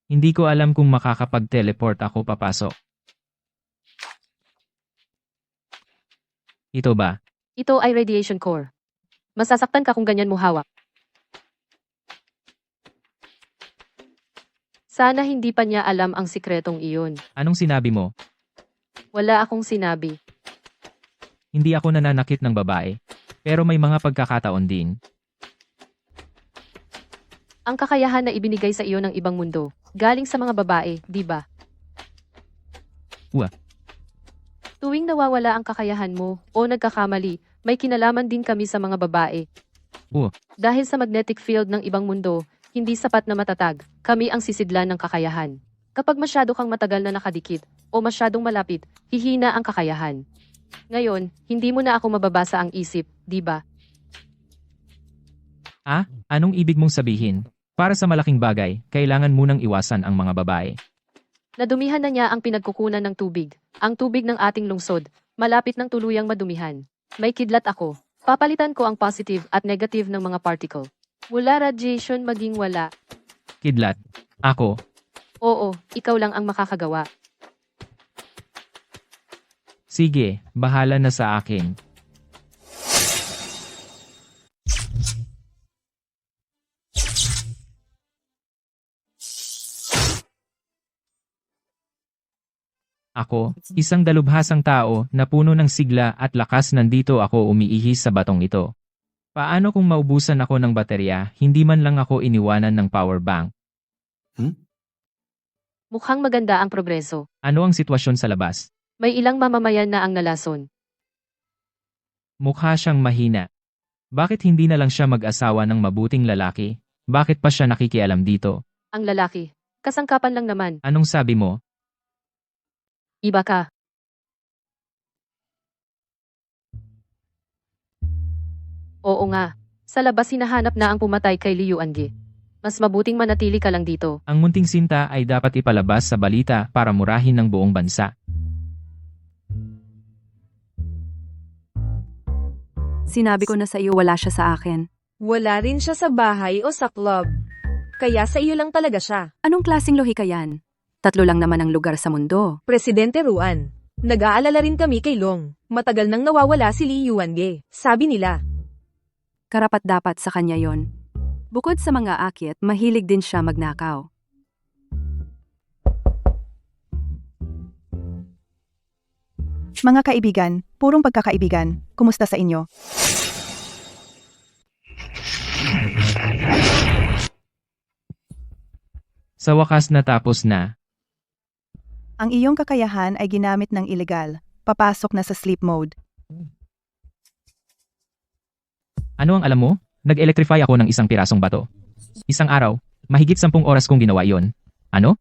Hindi ko alam kung makakapag-teleport ako papasok. Ito ba? Ito ay radiation core. Masasaktan ka kung ganyan mo hawak. Sana hindi pa niya alam ang sikretong iyon. Anong sinabi mo? Wala akong sinabi. Hindi ako nananakit ng babae. Pero may mga pagkakataon din. Ang kakayahan na ibinigay sa iyo ng ibang mundo, galing sa mga babae, di ba? Tuwing nawawala ang kakayahan mo, o nagkakamali, may kinalaman din kami sa mga babae. Dahil sa magnetic field ng ibang mundo, hindi sapat na matatag, kami ang sisidlan ng kakayahan. Kapag masyado kang matagal na nakadikit, o masyadong malapit, hihina ang kakayahan. Ngayon, hindi mo na ako mababasa ang isip, di ba? Anong ibig mong sabihin? Para sa malaking bagay, kailangan munang iwasan ang mga babae. Nadumihan na niya ang pinagkukunan ng tubig. Ang tubig ng ating lungsod, malapit ng tuluyang madumihan. May kidlat ako. Papalitan ko ang positive at negative ng mga particle. Mula radiation maging wala. Kidlat. Ako. Oo, ikaw lang ang makakagawa. Sige, bahala na sa akin. Ako, isang dalubhasang tao na puno ng sigla at lakas, nandito ako umiihis sa batong ito. Paano kung maubusan ako ng baterya, hindi man lang ako iniwanan ng power bank? Mukhang maganda ang progreso. Ano ang sitwasyon sa labas? May ilang mamamayan na ang nalason. Mukha siyang mahina. Bakit hindi na lang siya mag-asawa ng mabuting lalaki? Bakit pa siya nakikialam dito? Ang lalaki. Kasangkapan lang naman. Anong sabi mo? Iba ka. Oo nga. Sa labas hinahanap na ang pumatay kay Liu Angge. Mas mabuting manatili ka lang dito. Ang munting sinta ay dapat ipalabas sa balita para murahin ng buong bansa. Sinabi ko na sa iyo wala siya sa akin. Wala rin siya sa bahay o sa club. Kaya sa iyo lang talaga siya. Anong klaseng lohika yan? 3 lang naman ang lugar sa mundo. Presidente Ruan. Nag-aalala rin kami kay Long. Matagal nang nawawala si Li Yuange. Sabi nila. Karapat-dapat sa kanya yon. Bukod sa mga akit, mahilig din siya magnakaw. Mga kaibigan, purong pagkakaibigan, kumusta sa inyo? Sa wakas natapos na. Ang iyong kakayahan ay ginamit ng ilegal. Papasok na sa sleep mode. Ano ang alam mo? Nag-electrify ako ng isang pirasong bato. Isang araw, mahigit 10 oras kong ginawa yon. Ano?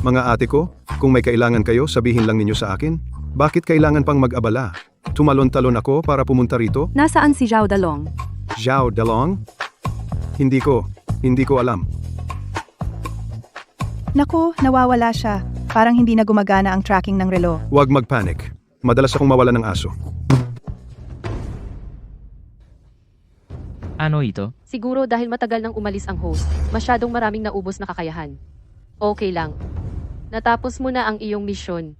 Mga ate ko, Kung may kailangan kayo, sabihin lang ninyo sa akin. Bakit kailangan pang mag-abala? Tumalon-talon ako para pumunta rito? Nasaan si Zhao Dalong? Zhao Dalong? Hindi ko alam. Naku, nawawala siya. Parang hindi na gumagana ang tracking ng relo. Huwag mag-panic. Madalas akong mawala ng aso. Ano ito? Siguro dahil matagal nang umalis ang host, masyadong maraming naubos na kakayahan. Okay lang. Natapos mo na ang iyong misyon.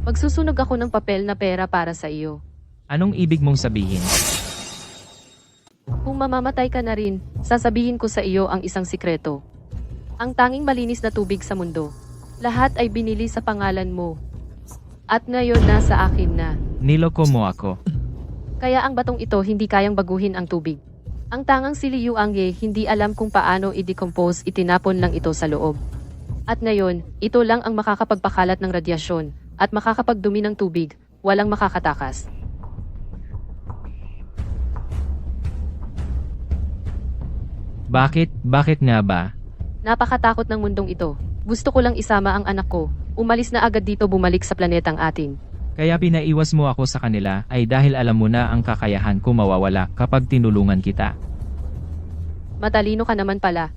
Magsusunog ako ng papel na pera para sa iyo. Anong ibig mong sabihin? Kung mamamatay ka na rin, sasabihin ko sa iyo ang isang sikreto. Ang tanging malinis na tubig sa mundo. Lahat ay binili sa pangalan mo. At ngayon nasa akin na. Niloko mo ako. Kaya ang batong ito hindi kayang baguhin ang tubig. Ang tangang si Liu Angye hindi alam kung paano i-decompose, itinapon lang ito sa loob. At ngayon, ito lang ang makakapagpakalat ng radyasyon at makakapagdumi ng tubig, walang makakatakas. Bakit nga ba? Napakatakot ng mundong ito. Gusto ko lang isama ang anak ko. Umalis na agad dito, bumalik sa planetang atin. Kaya pinaiwas mo ako sa kanila ay dahil alam mo na ang kakayahan ko mawawala kapag tinulungan kita. Matalino ka naman pala.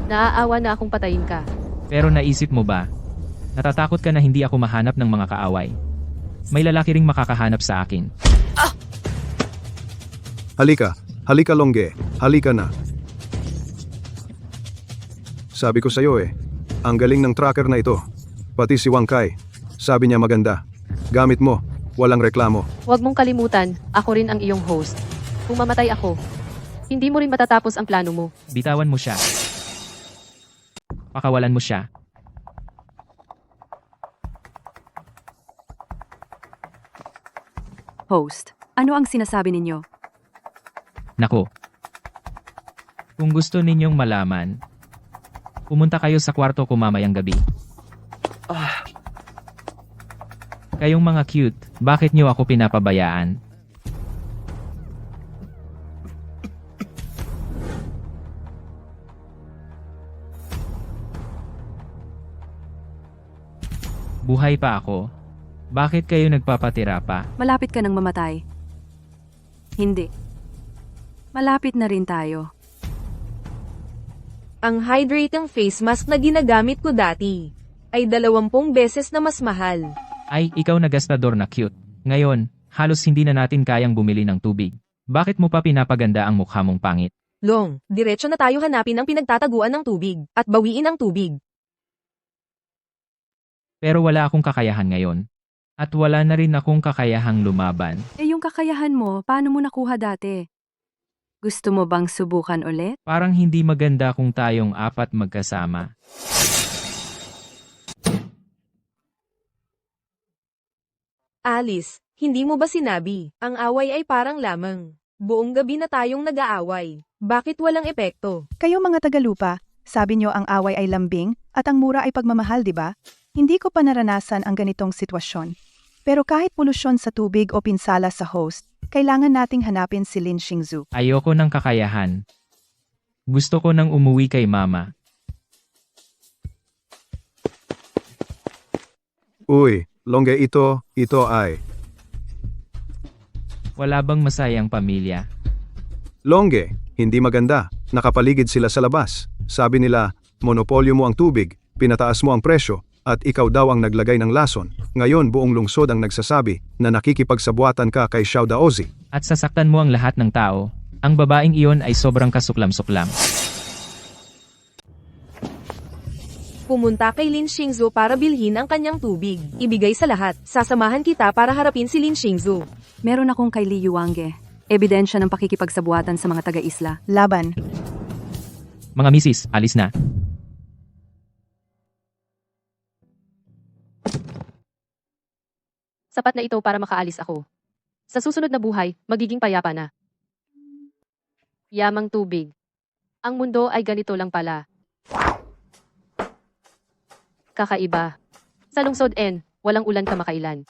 Naaawa na akong patayin ka. Pero naisip mo ba? Natatakot ka na hindi ako mahanap ng mga kaaway. May lalaki ring makakahanap sa akin. Halika Longge, halika na. Sabi ko sa'yo ang galing ng tracker na ito. Pati si Wang Kai, sabi niya maganda. Gamit mo, walang reklamo. Huwag mong kalimutan, ako rin ang iyong host. Kung mamatay ako, hindi mo rin matatapos ang plano mo. Bitawan mo siya. Pakawalan mo siya. Host, ano ang sinasabi ninyo? Nako. Kung gusto ninyong malaman, pumunta kayo sa kwarto ko mamayang gabi. Kayong mga cute, bakit niyo ako pinapabayaan? Buhay pa ako? Bakit kayo nagpapatira pa? Malapit ka nang mamatay. Hindi. Malapit na rin tayo. Ang hydrating face mask na ginagamit ko dati ay 20 beses na mas mahal. Ay, ikaw na gastador na cute. Ngayon, halos hindi na natin kayang bumili ng tubig. Bakit mo pa pinapaganda ang mukha mong pangit? Long, diretso na tayo hanapin ang pinagtataguan ng tubig at bawiin ang tubig. Pero wala akong kakayahan ngayon. At wala na rin akong kakayahang lumaban. Yung kakayahan mo, paano mo nakuha dati? Gusto mo bang subukan ulit? Parang hindi maganda kung tayong apat magkasama. Alice, hindi mo ba sinabi, ang away ay parang lamang. Buong gabi na tayong nag-aaway. Bakit walang epekto? Kayo mga Tagalupa, sabi nyo ang away ay lambing at ang mura ay pagmamahal, di ba? Hindi ko pa naranasan ang ganitong sitwasyon. Pero kahit polusyon sa tubig o pinsala sa host, kailangan nating hanapin si Lin Xingzu. Ayoko ng kakayahan. Gusto ko nang umuwi kay mama. Uy, Longge ito ay. Wala bang masayang pamilya? Longge, hindi maganda. Nakapaligid sila sa labas. Sabi nila, monopolyo mo ang tubig, pinataas mo ang presyo, at ikaw daw ang naglagay ng lason. Ngayon buong lungsod ang nagsasabi na nakikipagsabuatan ka kay Xiao Daozi. At sasaktan mo ang lahat ng tao. Ang babaeng iyon ay sobrang kasuklam-suklam. Pumunta kay Lin Xingzu para bilhin ang kanyang tubig. Ibigay sa lahat. Sasamahan kita para harapin si Lin Xingzu. Meron akong kay Liu Angye. Ebidensya ng pakikipagsabuatan sa mga taga-isla. Laban. Mga misis, alis na. Sapat na ito para makaalis ako. Sa susunod na buhay, magiging payapa na. Yamang tubig. Ang mundo ay ganito lang pala. Kakaiba. Sa lungsod N, walang ulan kamakailan.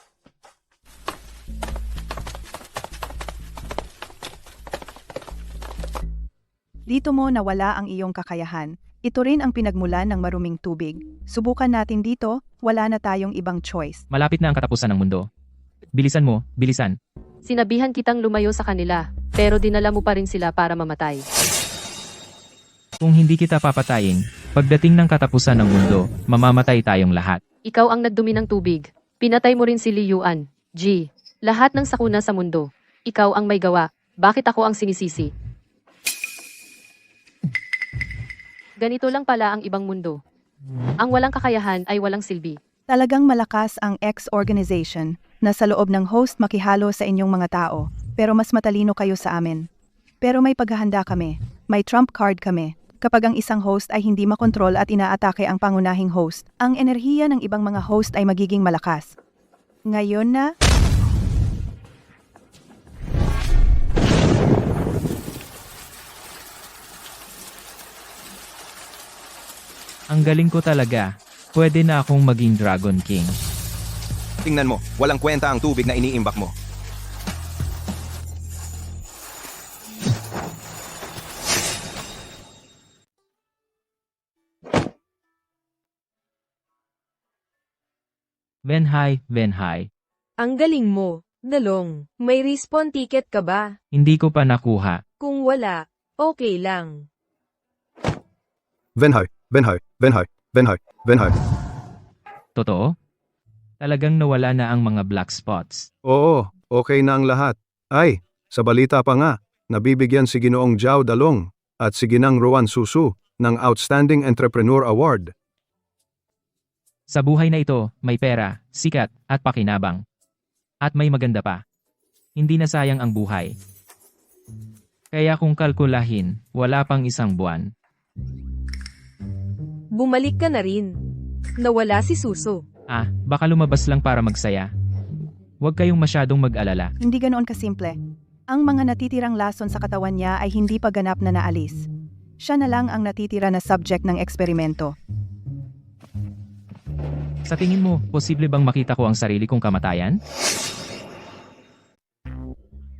Dito mo nawala ang iyong kakayahan. Ito rin ang pinagmulan ng maruming tubig. Subukan natin dito, wala na tayong ibang choice. Malapit na ang katapusan ng mundo. Bilisan mo, bilisan. Sinabihan kitang lumayo sa kanila, pero dinala mo pa rin sila para mamatay. Kung hindi kita papatayin, pagdating ng katapusan ng mundo, mamamatay tayong lahat. Ikaw ang nagdumi ng tubig. Pinatay mo rin si Li Yuan. G. Lahat ng sakuna sa mundo. Ikaw ang may gawa. Bakit ako ang sinisisi? Ganito lang pala ang ibang mundo. Ang walang kakayahan ay walang silbi. Talagang malakas ang X organization na sa loob ng host makihalo sa inyong mga tao, pero mas matalino kayo sa amin. Pero may paghahanda kami. May trump card kami. Kapag ang isang host ay hindi makontrol at inaatake ang pangunahing host, ang enerhiya ng ibang mga host ay magiging malakas. Ngayon na, Ang galing ko talaga. Pwede na akong maging Dragon King. Tingnan mo, walang kwenta ang tubig na iniimbak mo. Venhai, Venhai. Ang galing mo, Dalong. May respawn ticket ka ba? Hindi ko pa nakuha. Kung wala, okay lang. Venhai, Venhai, Venhai, Venhai, Venhai. Totoo? Talagang nawala na ang mga black spots. Oo, okay na ang lahat. Ay, sa balita pa nga, nabibigyan si Ginoong Zhao Dalong at si Ginang Rowan Susu ng Outstanding Entrepreneur Award. Sa buhay na ito, may pera, sikat, at pakinabang. At may maganda pa. Hindi na sayang ang buhay. Kaya kung kalkulahin, wala pang isang buwan. Bumalik ka na rin. Nawala si Suso. Baka lumabas lang para magsaya. Huwag kayong masyadong mag-alala. hindi ganoon kasimple. Ang mga natitirang lason sa katawan niya ay hindi pa ganap na naalis. Siya na lang ang natitira na subject ng eksperimento. Sa tingin mo, posible bang makita ko ang sarili kong kamatayan?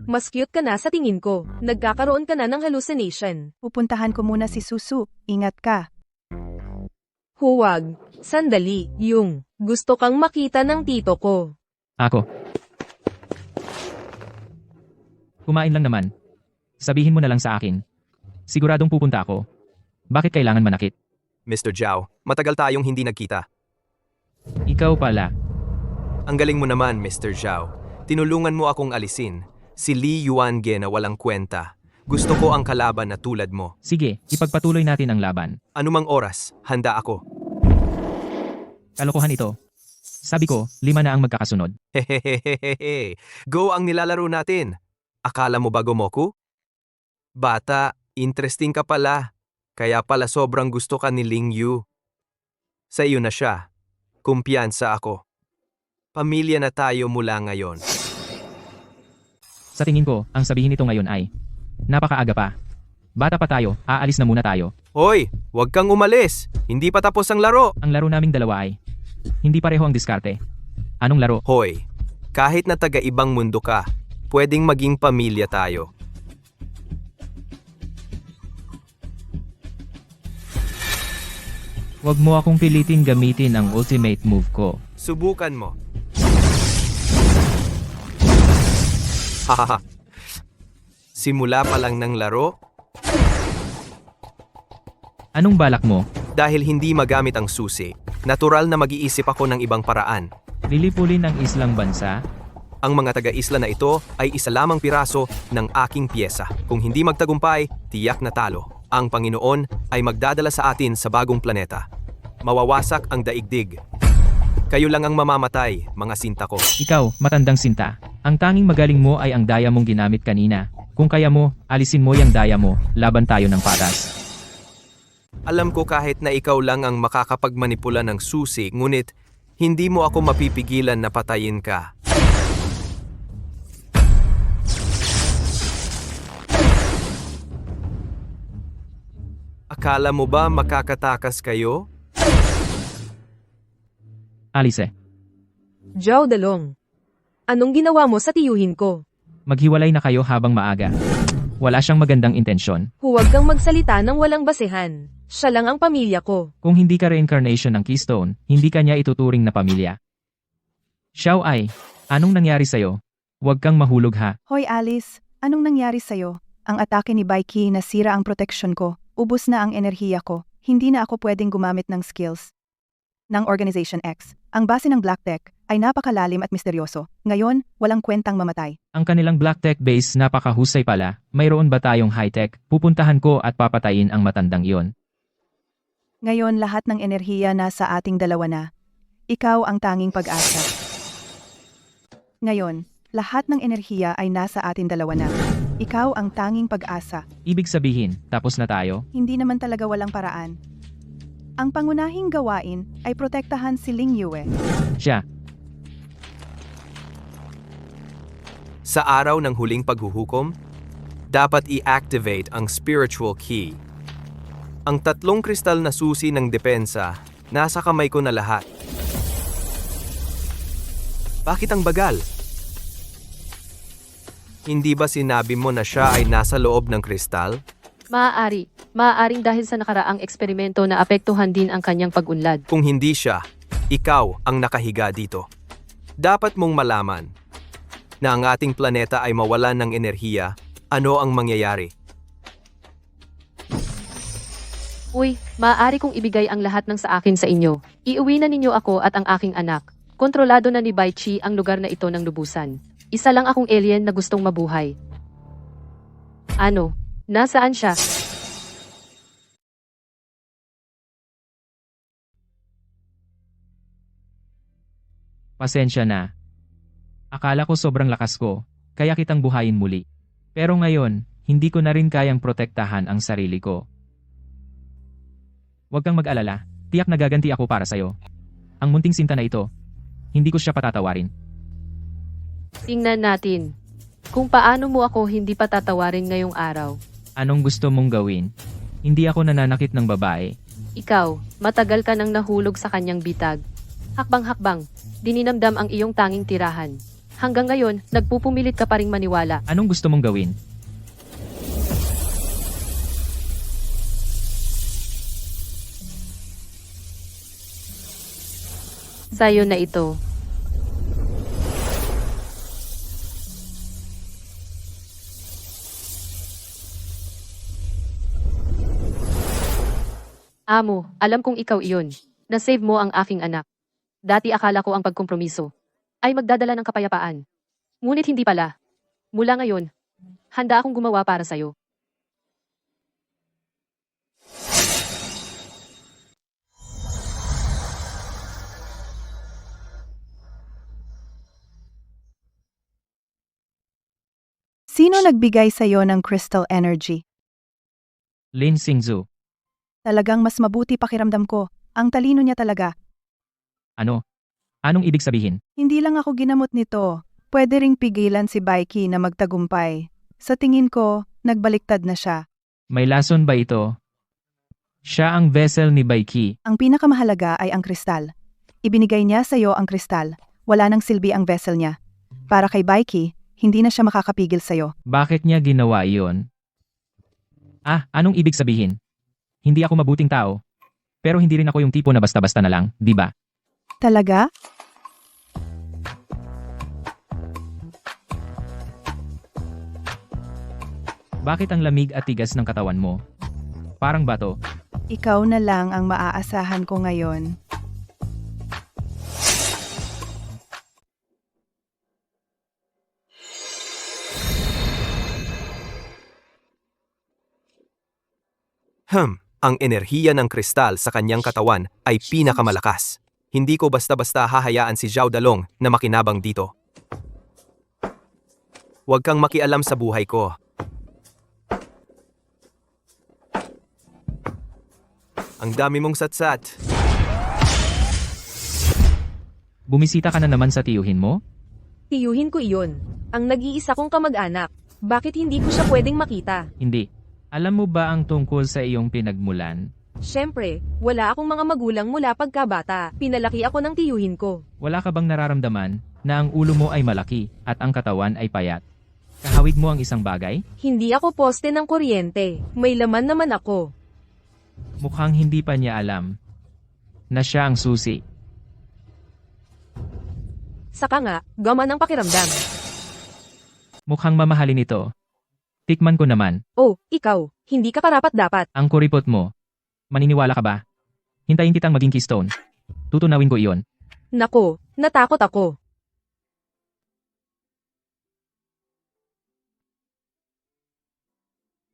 Mas cute ka na sa tingin ko. Nagkakaroon ka na ng hallucination. Pupuntahan ko muna si Susu. Ingat ka. Huwag. Sandali, yung. Gusto kang makita ng tito ko. Ako. Kumain lang naman. Sabihin mo na lang sa akin. Siguradong pupunta ako. Bakit kailangan manakit? Mr. Zhao, matagal tayong hindi nagkita. Ikaw pala. Ang galing mo naman, Mr. Zhao. Tinulungan mo akong alisin. Si Li Yuange na walang kwenta. Gusto ko ang kalaban na tulad mo. Sige, ipagpatuloy natin ang laban. Anumang oras, handa ako. Kalokohan ito. Sabi ko, 5 na ang magkakasunod. Hehehehehe. Go ang nilalaro natin. Akala mo ba Gomoku? Bata, interesting ka pala. Kaya pala sobrang gusto ka ni Ling Yu. Sa iyo na siya. Kumpiyansa ako. Pamilya na tayo mula ngayon. Sa tingin ko, ang sabihin nito ngayon ay, napakaaga pa. Bata pa tayo, aalis na muna tayo. Hoy, huwag kang umalis. Hindi pa tapos ang laro. Ang laro naming dalawa ay, hindi pareho ang diskarte. Anong laro? Hoy, kahit na taga-ibang mundo ka, pwedeng maging pamilya tayo. Huwag mo akong pilitin gamitin ang ultimate move ko. Subukan mo. Hahaha. Simula pa lang ng laro, Anong balak mo? dahil hindi magamit ang susi, natural na mag-iisip ako ng ibang paraan. Lilipulin ang islang bansa? Ang mga taga-isla na ito ay isa lamang piraso ng aking piyesa. Kung hindi magtagumpay, tiyak na talo. Ang Panginoon ay magdadala sa atin sa bagong planeta. Mawawasak ang daigdig. Kayo lang ang mamamatay, mga sinta ko. Ikaw, matandang sinta. Ang tanging magaling mo ay ang daya mong ginamit kanina. Kung kaya mo, alisin mo yung daya mo, laban tayo ng patas. Alam ko kahit na ikaw lang ang makakapagmanipula ng susi, ngunit hindi mo ako mapipigilan na patayin ka. Akala mo ba makakatakas kayo? Alice, Zhao Dalong. Anong ginawa mo sa tiyuhin ko? maghiwalay na kayo habang maaga. Wala siyang magandang intensyon. Huwag kang magsalita ng walang basehan. Siya lang ang pamilya ko. Kung hindi ka reincarnation ng Keystone, hindi ka niya ituturing na pamilya. Xiao Ai, anong nangyari sa'yo? Huwag kang mahulog ha. Hoy Alice, anong nangyari sa'yo? Ang atake ni Baiki nasira ang protection ko. Ubus na ang enerhiya ko. Hindi na ako pwedeng gumamit ng skills ng Organization X. Ang base ng Black Tech ay napakalalim at misteryoso. Ngayon, walang kwentang mamatay. Ang kanilang Black Tech base napakahusay pala. Mayroon ba tayong high-tech? Pupuntahan ko at papatayin ang matandang iyon. Ngayon lahat ng enerhiya nasa ating dalawa na. Ikaw ang tanging pag-asa. Ngayon, lahat ng enerhiya ay nasa ating dalawa na. Ikaw ang tanging pag-asa. Ibig sabihin, tapos na tayo? Hindi naman talaga walang paraan. Ang pangunahing gawain ay protektahan si Ling Yue. Siya, Sa araw ng huling paghuhukom, dapat i-activate ang spiritual key. Ang 3 kristal na susi ng depensa, nasa kamay ko na lahat. Bakit ang bagal? Hindi ba sinabi mo na siya ay nasa loob ng kristal? Maaaring dahil sa nakaraang eksperimento na apektuhan din ang kanyang pag-unlad. Kung hindi siya, ikaw ang nakahiga dito. Dapat mong malaman na ang ating planeta ay mawalan ng enerhiya, ano ang mangyayari? Uy, maaari kong ibigay ang lahat ng sa akin sa inyo. Iuwi na ninyo ako at ang aking anak. Kontrolado na ni Bai Chi ang lugar na ito ng lubusan. Isa lang akong alien na gustong mabuhay. Ano? Nasaan siya? pasensya na. Akala ko sobrang lakas ko, kaya kitang buhayin muli. Pero ngayon, hindi ko na rin kayang protektahan ang sarili ko. Huwag kang mag-alala, tiyak na gaganti ako para sa'yo. Ang munting sinta na ito, hindi ko siya patatawarin. Tingnan natin. Kung paano mo ako hindi patatawarin ngayong araw. Anong gusto mong gawin? Hindi ako nananakit ng babae. Ikaw, matagal ka nang nahulog sa kanyang bitag. Hakbang-hakbang, dininamdam ang iyong tanging tirahan. Hanggang ngayon, nagpupumilit ka pa ring maniwala. Anong gusto mong gawin? Sa'yo na ito. Amo, alam kong ikaw iyon. Na-save mo ang aking anak. Dati akala ko ang pagkompromiso ay magdadala ng kapayapaan. Ngunit hindi pala. Mula ngayon, handa akong gumawa para sa'yo. Sino nagbigay sa'yo ng crystal energy? Lin Xingzu. Talagang mas mabuti pakiramdam ko. Ang talino niya talaga. Ano? Anong ibig sabihin? Hindi lang ako ginamot nito. Pwede ring pigilan si Baiki na magtagumpay. Sa tingin ko, nagbaliktad na siya. May lason ba ito? Siya ang vessel ni Baiki. Ang pinakamahalaga ay ang kristal. Ibinigay niya sa'yo ang kristal. Wala nang silbi ang vessel niya. Para kay Baiki, hindi na siya makakapigil sa'yo. Bakit niya ginawa iyon? Anong ibig sabihin? Hindi ako mabuting tao. Pero hindi rin ako yung tipo na basta-basta na lang, di ba? Talaga? Bakit ang lamig at tigas ng katawan mo? Parang bato. Ikaw na lang ang maaasahan ko ngayon. Ang enerhiya ng kristal sa kanyang katawan ay pinakamalakas. Hindi ko basta-basta hahayaan si Zhao Dalong na makinabang dito. Huwag kang makialam sa buhay ko. Ang dami mong satsat. Bumisita ka na naman sa tiyuhin mo? Tiyuhin ko iyon. Ang nag-iisa kong kamag-anak. Bakit hindi ko siya pwedeng makita? Hindi. Alam mo ba ang tungkol sa iyong pinagmulan? Siyempre, wala akong mga magulang mula pagkabata. Pinalaki ako ng tiyuhin ko. Wala ka bang nararamdaman na ang ulo mo ay malaki at ang katawan ay payat? Kahawig mo ang isang bagay? Hindi ako poste ng kuryente. May laman naman ako. Mukhang hindi pa niya alam na siya ang susi. Saka nga, gama ng pakiramdam. Mukhang mamahalin ito. Tikman ko naman. Oh, ikaw, hindi ka karapat-dapat. Ang kuripot mo. Maniniwala ka ba? Hintayin kitang maging keystone. Tutunawin ko iyon. Nako, natakot ako.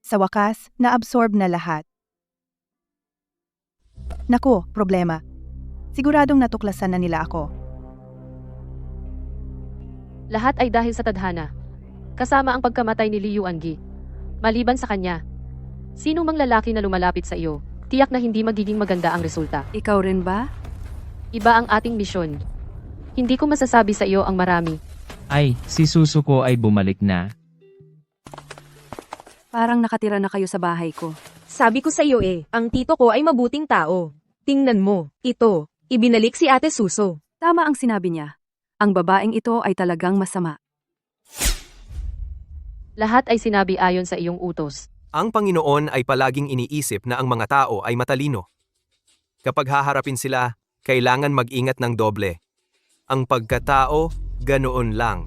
Sa wakas, naabsorb na lahat. Naku, problema. Siguradong natuklasan na nila ako. Lahat ay dahil sa tadhana. Kasama ang pagkamatay ni Liu Angi. Maliban sa kanya, sino mang lalaki na lumalapit sa iyo, tiyak na hindi magiging maganda ang resulta. Ikaw rin ba? Iba ang ating misyon. Hindi ko masasabi sa iyo ang marami. Ay, si Susuko ay bumalik na. Parang nakatira na kayo sa bahay ko. Sabi ko sa iyo ang tito ko ay mabuting tao. Tingnan mo, ito, ibinalik si Ate Suso. Tama ang sinabi niya. Ang babaeng ito ay talagang masama. Lahat ay sinabi ayon sa iyong utos. Ang Panginoon ay palaging iniisip na ang mga tao ay matalino. Kapag haharapin sila, kailangan mag-ingat ng doble. Ang pagkatao, ganoon lang.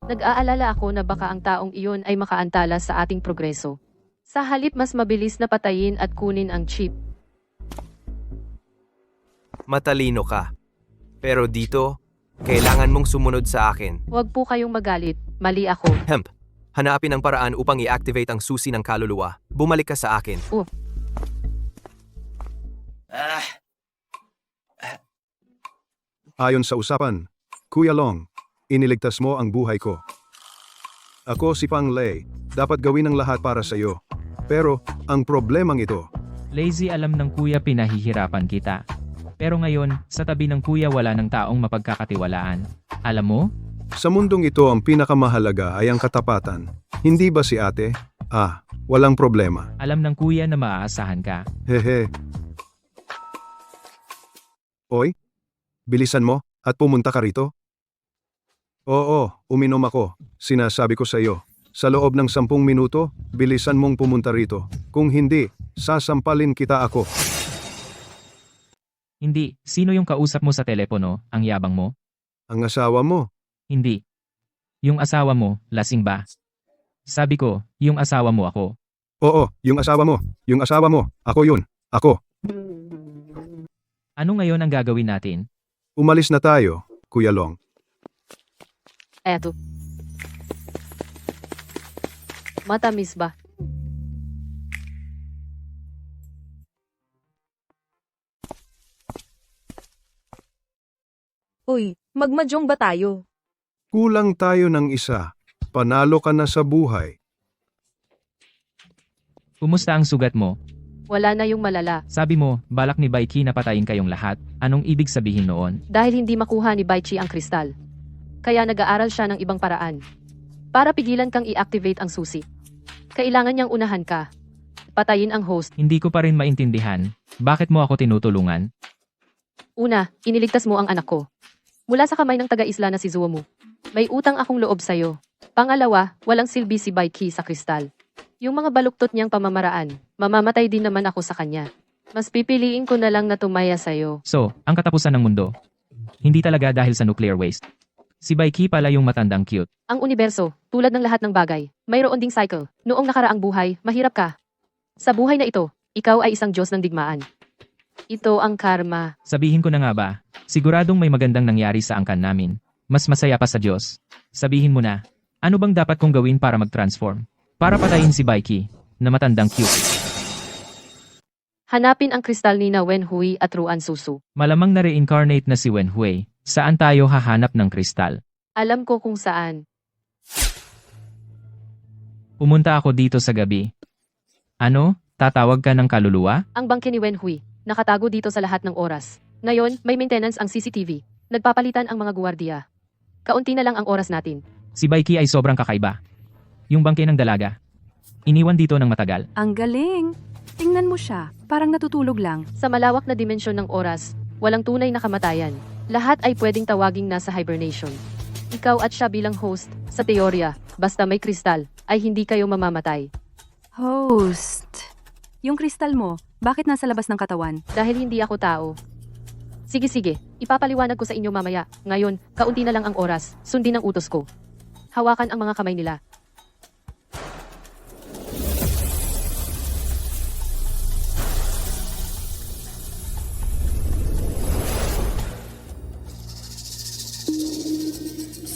Nag-aalala ako na baka ang taong iyon ay makaantala sa ating progreso. Sa halip mas mabilis na patayin at kunin ang chip. Matalino ka. Pero dito, kailangan mong sumunod sa akin. Huwag po kayong magalit, mali ako. Hemp, hanapin ang paraan upang i-activate ang susi ng kaluluwa. Bumalik ka sa akin. Ayon sa usapan, Kuya Long, iniligtas mo ang buhay ko. Ako si Pang Lei, dapat gawin ang lahat para sa iyo. Pero, ang problemang ito, Lazy, alam ng kuya pinahihirapan kita. Pero ngayon, sa tabi ng kuya wala ng taong mapagkakatiwalaan. Alam mo? sa mundong ito ang pinakamahalaga ay ang katapatan. Hindi ba si ate? Walang problema. Alam ng kuya na maaasahan ka. Hehe. Oy, bilisan mo at pumunta ka rito. Oo, uminom ako. Sinasabi ko sa iyo. Sa loob ng 10 minuto, bilisan mong pumunta rito. Kung hindi, sasampalin kita ako. Hindi, sino yung kausap mo sa telepono, ang yabang mo? Ang asawa mo. Hindi. Yung asawa mo, lasing ba? Sabi ko, yung asawa mo ako. Oo, yung asawa mo. Yung asawa mo. Ako yun. Ako. Ano ngayon ang gagawin natin? Umalis na tayo, Kuya Long. Eto. Matamis ba? Uy, magmadyong ba tayo? Kulang tayo ng isa. Panalo ka na sa buhay. Kumusta ang sugat mo? Wala na yung malala. Sabi mo, balak ni Baiki na patayin kayong lahat. Anong ibig sabihin noon? Dahil hindi makuha ni Baichi ang kristal. Kaya nag-aaral siya ng ibang paraan. Para pigilan kang i-activate ang susi. Kailangan niyang unahan ka. Patayin ang host. Hindi ko pa rin maintindihan. Bakit mo ako tinutulungan? Una, iniligtas mo ang anak ko. Mula sa kamay ng taga-isla na si Zuomu. May utang akong loob sa'yo. Pangalawa, walang silbi si Baiki sa kristal. Yung mga baluktot niyang pamamaraan, mamamatay din naman ako sa kanya. Mas pipiliin ko na lang na tumaya sa'yo. So, ang katapusan ng mundo. Hindi talaga dahil sa nuclear waste. Si Baiki pala yung matandang cute. Ang universo, tulad ng lahat ng bagay, mayroon ding cycle. Noong nakaraang buhay, mahirap ka. Sa buhay na ito, ikaw ay isang Diyos ng digmaan. Ito ang karma. Sabihin ko na nga ba, siguradong may magandang nangyari sa angkan namin. Mas masaya pa sa Diyos. Sabihin mo na, ano bang dapat kong gawin para mag-transform? Para patayin si Baiki, na matandang cute. Hanapin ang kristal ni na Wenhui at Ruan Susu. Malamang na-reincarnate na si Wenhui. Saan tayo hahanap ng kristal? Alam ko kung saan. Pumunta ako dito sa gabi. Ano? Tatawag ka ng kaluluwa? Ang bangke ni Wenhui, nakatago dito sa lahat ng oras. Ngayon, may maintenance ang CCTV. Nagpapalitan ang mga guwardiya. Kaunti na lang ang oras natin. Si Baiki ay sobrang kakaiba. Yung bangke ng dalaga. Iniwan dito ng matagal. Ang galing! Tingnan mo siya, parang natutulog lang. Sa malawak na dimensyon ng oras, walang tunay na kamatayan. Lahat ay pwedeng tawaging nasa hibernation. Ikaw at siya bilang host, sa teorya, basta may kristal, ay hindi kayo mamamatay. Host. Yung kristal mo, bakit nasa labas ng katawan? Dahil hindi ako tao. Sige, ipapaliwanag ko sa inyo mamaya. Ngayon, kaunti na lang ang oras, sundin ang utos ko. Hawakan ang mga kamay nila.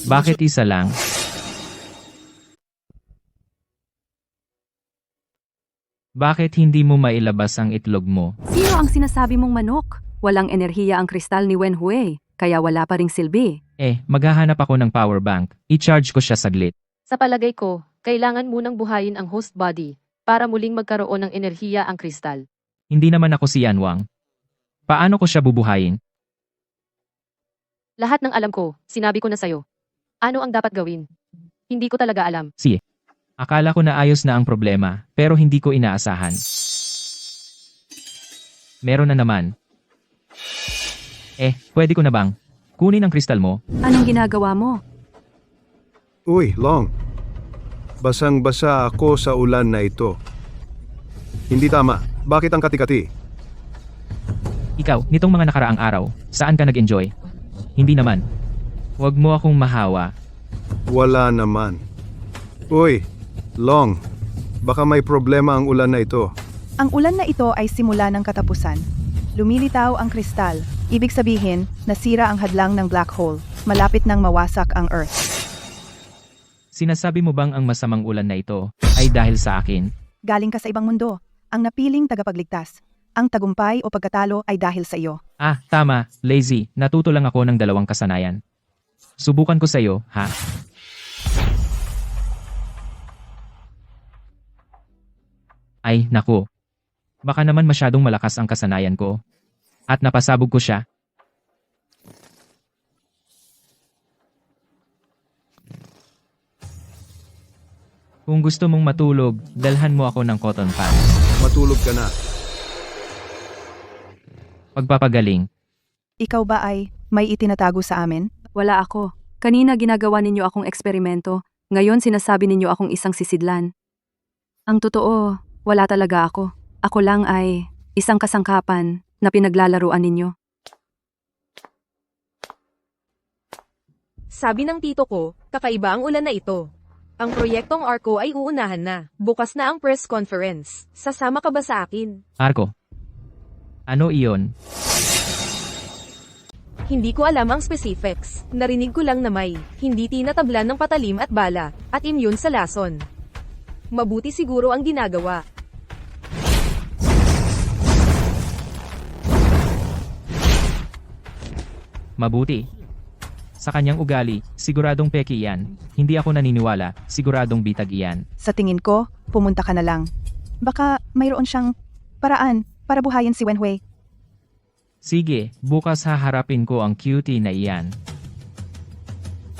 Bakit isa lang? Bakit hindi mo mailabas ang itlog mo? Sino ang sinasabi mong manok? Walang enerhiya ang kristal ni Wenhui, kaya wala pa ring silbi. Maghahanap ako ng power bank. I-charge ko siya saglit. Sa palagay ko, kailangan munang buhayin ang host body para muling magkaroon ng enerhiya ang kristal. Hindi naman ako si Yanwang. Paano ko siya bubuhayin? Lahat ng alam ko, sinabi ko na sa'yo. Ano ang dapat gawin? Hindi ko talaga alam. Akala ko na ayos na ang problema, pero hindi ko inaasahan. Meron na naman. Pwede ko na bang kunin ang kristal mo? Anong ginagawa mo? Uy, Long. Basang-basa ako sa ulan na ito. Hindi tama. Bakit ang kati-kati? Ikaw, nitong mga nakaraang araw, saan ka nag-enjoy? Hindi naman. Huwag mo akong mahawa. Wala naman. Uy, Long. Baka may problema ang ulan na ito. Ang ulan na ito ay simula ng katapusan. Lumilitaw ang kristal. Ibig sabihin, nasira ang hadlang ng black hole. Malapit nang mawasak ang Earth. Sinasabi mo bang ang masamang ulan na ito ay dahil sa akin? Galing ka sa ibang mundo. Ang napiling tagapagligtas. Ang tagumpay o pagkatalo ay dahil sa iyo. Tama, lazy. Natuto lang ako ng dalawang kasanayan. Subukan ko sa iyo, ha? Ay, naku. Baka naman masyadong malakas ang kasanayan ko. At napasabog ko siya. Kung gusto mong matulog, dalhan mo ako ng cotton pad. Matulog ka na. Pagpapagaling. Ikaw ba ay may itinatago sa amin? Wala ako. Kanina ginagawa ninyo akong eksperimento. Ngayon sinasabi ninyo akong isang sisidlan. Ang totoo, wala talaga ako. Ako lang ay isang kasangkapan na pinaglalaruan ninyo. Sabi ng tito ko, kakaiba ang ulan na ito. Ang proyektong Arco ay uunahan na. Bukas na ang press conference. Sasama ka ba sa akin? Arko. Ano iyon? Hindi ko alam ang specifics. Narinig ko lang na may hindi tinatablan ng patalim at bala at immune sa lason. Mabuti siguro ang ginagawa. Mabuti. Sa kanyang ugali, siguradong peki iyan. Hindi ako naniniwala, siguradong bitag iyan. Sa tingin ko, pumunta ka na lang. Baka mayroon siyang paraan para buhayin si Wenhui. Sige, bukas haharapin ko ang cutie na iyan.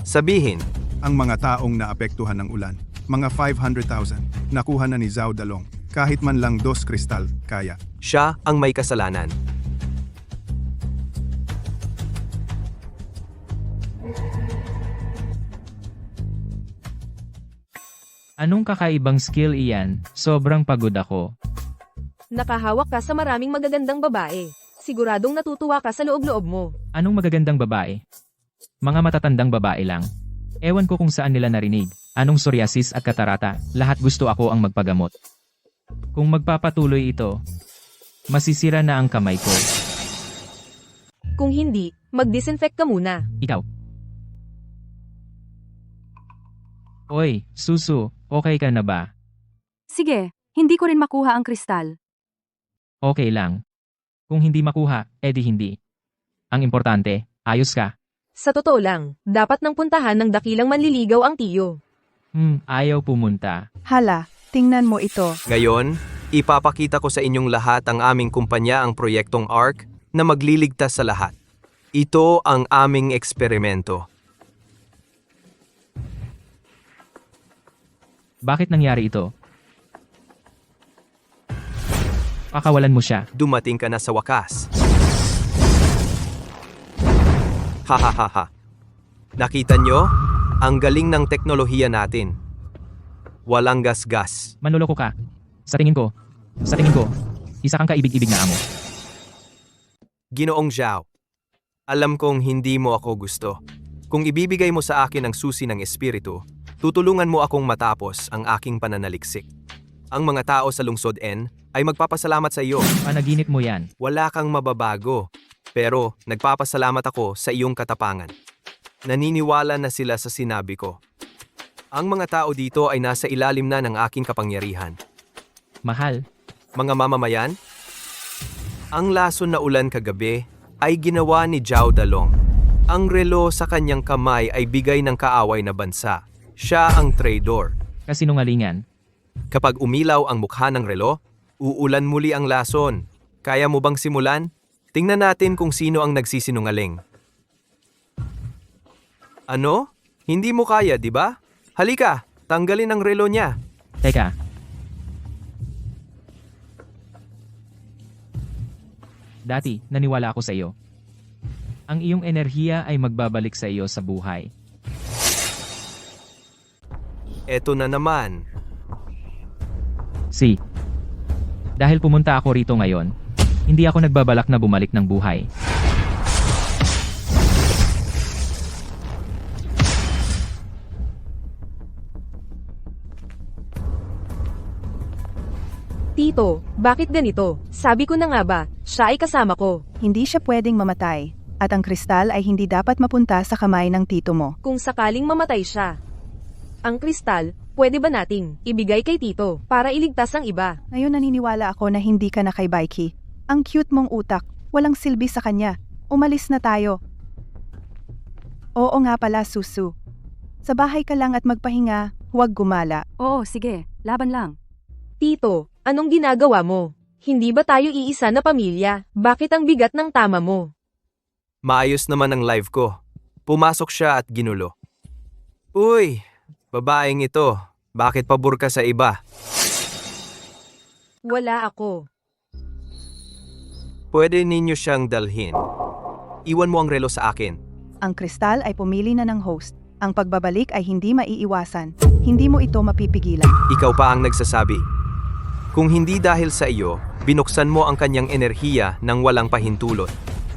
Sabihin, Ang mga taong naapektuhan ng ulan, mga 500,000, nakuha na ni Zhao Dalong. Kahit man lang 2 kristal, kaya. siya ang may kasalanan. Anong kakaibang skill iyan? Sobrang pagod ako. Nakahawak ka sa maraming magagandang babae. Siguradong natutuwa ka sa loob-loob mo. Anong magagandang babae? Mga matatandang babae lang. Ewan ko kung saan nila narinig. Anong psoriasis at katarata, lahat gusto ako ang magpagamot. Kung magpapatuloy ito, masisira na ang kamay ko. Kung hindi, mag-disinfect ka muna. Ikaw. Oy, Susu, okay ka na ba? Sige, hindi ko rin makuha ang kristal. Okay lang. Kung hindi makuha, edi hindi. Ang importante, ayos ka. Sa totoo lang, dapat nang puntahan ng dakilang manliligaw ang tiyo. Ayaw pumunta. Hala, tingnan mo ito. Ngayon, ipapakita ko sa inyong lahat ang aming kumpanya ang proyektong ARC na magliligtas sa lahat. Ito ang aming eksperimento. Bakit nangyari ito? Pakawalan mo siya. Dumating ka na sa wakas. Hahaha. Nakita nyo? Ang galing ng teknolohiya natin. Walang gas-gas. Manloloko ka. Sa tingin ko, Sa tingin ko, isa kang kaibig-ibig na amo. Ginoong Zhao, alam kong hindi mo ako gusto. Kung ibibigay mo sa akin ang susi ng espiritu, tutulungan mo akong matapos ang aking pananaliksik. Ang mga tao sa lungsod N ay magpapasalamat sa iyo. Panaginip mo yan. Wala kang mababago, pero nagpapasalamat ako sa iyong katapangan. Naniniwala na sila sa sinabi ko. Ang mga tao dito ay nasa ilalim na ng aking kapangyarihan. Mahal, Mga mamamayan, ang lason na ulan kagabi ay ginawa ni Zhao Dalong. Ang relo sa kanyang kamay ay bigay ng kaaway na bansa. Siya ang traidor. kasinungalingan. Kapag umilaw ang mukha ng relo, uulan muli ang lason. Kaya mo bang simulan? Tingnan natin kung sino ang nagsisinungaling. Ano? Hindi mo kaya, di ba? Halika, tanggalin ang relo niya. Teka. Dati, naniwala ako sa iyo. Ang iyong enerhiya ay magbabalik sa iyo sa buhay. Eto na naman. Si. Dahil pumunta ako rito ngayon, hindi ako nagbabalak na bumalik ng buhay. Tito, bakit ganito? Sabi ko na nga ba, siya ay kasama ko. Hindi siya pwedeng mamatay, at ang kristal ay hindi dapat mapunta sa kamay ng tito mo. Kung sakaling mamatay siya. Ang kristal, pwede ba nating ibigay kay Tito para iligtas ang iba? Ngayon naniniwala ako na hindi ka na kay Baiki. Ang cute mong utak, walang silbi sa kanya. Umalis na tayo. Oo nga pala, Susu. Sa bahay ka lang at magpahinga, huwag gumala. Oo, sige, laban lang. Tito, anong ginagawa mo? Hindi ba tayo iisa na pamilya? Bakit ang bigat ng tama mo? Maayos naman ang live ko. Pumasok siya at ginulo. Uy, babaeng ito. Bakit pabor ka sa iba? Wala ako. Pwede ninyo siyang dalhin. Iwan mo ang relo sa akin. Ang kristal ay pumili na ng host. Ang pagbabalik ay hindi maiiwasan. Hindi mo ito mapipigilan. Ikaw pa ang nagsasabi. Kung hindi dahil sa iyo, binuksan mo ang kanyang enerhiya nang walang pahintulot.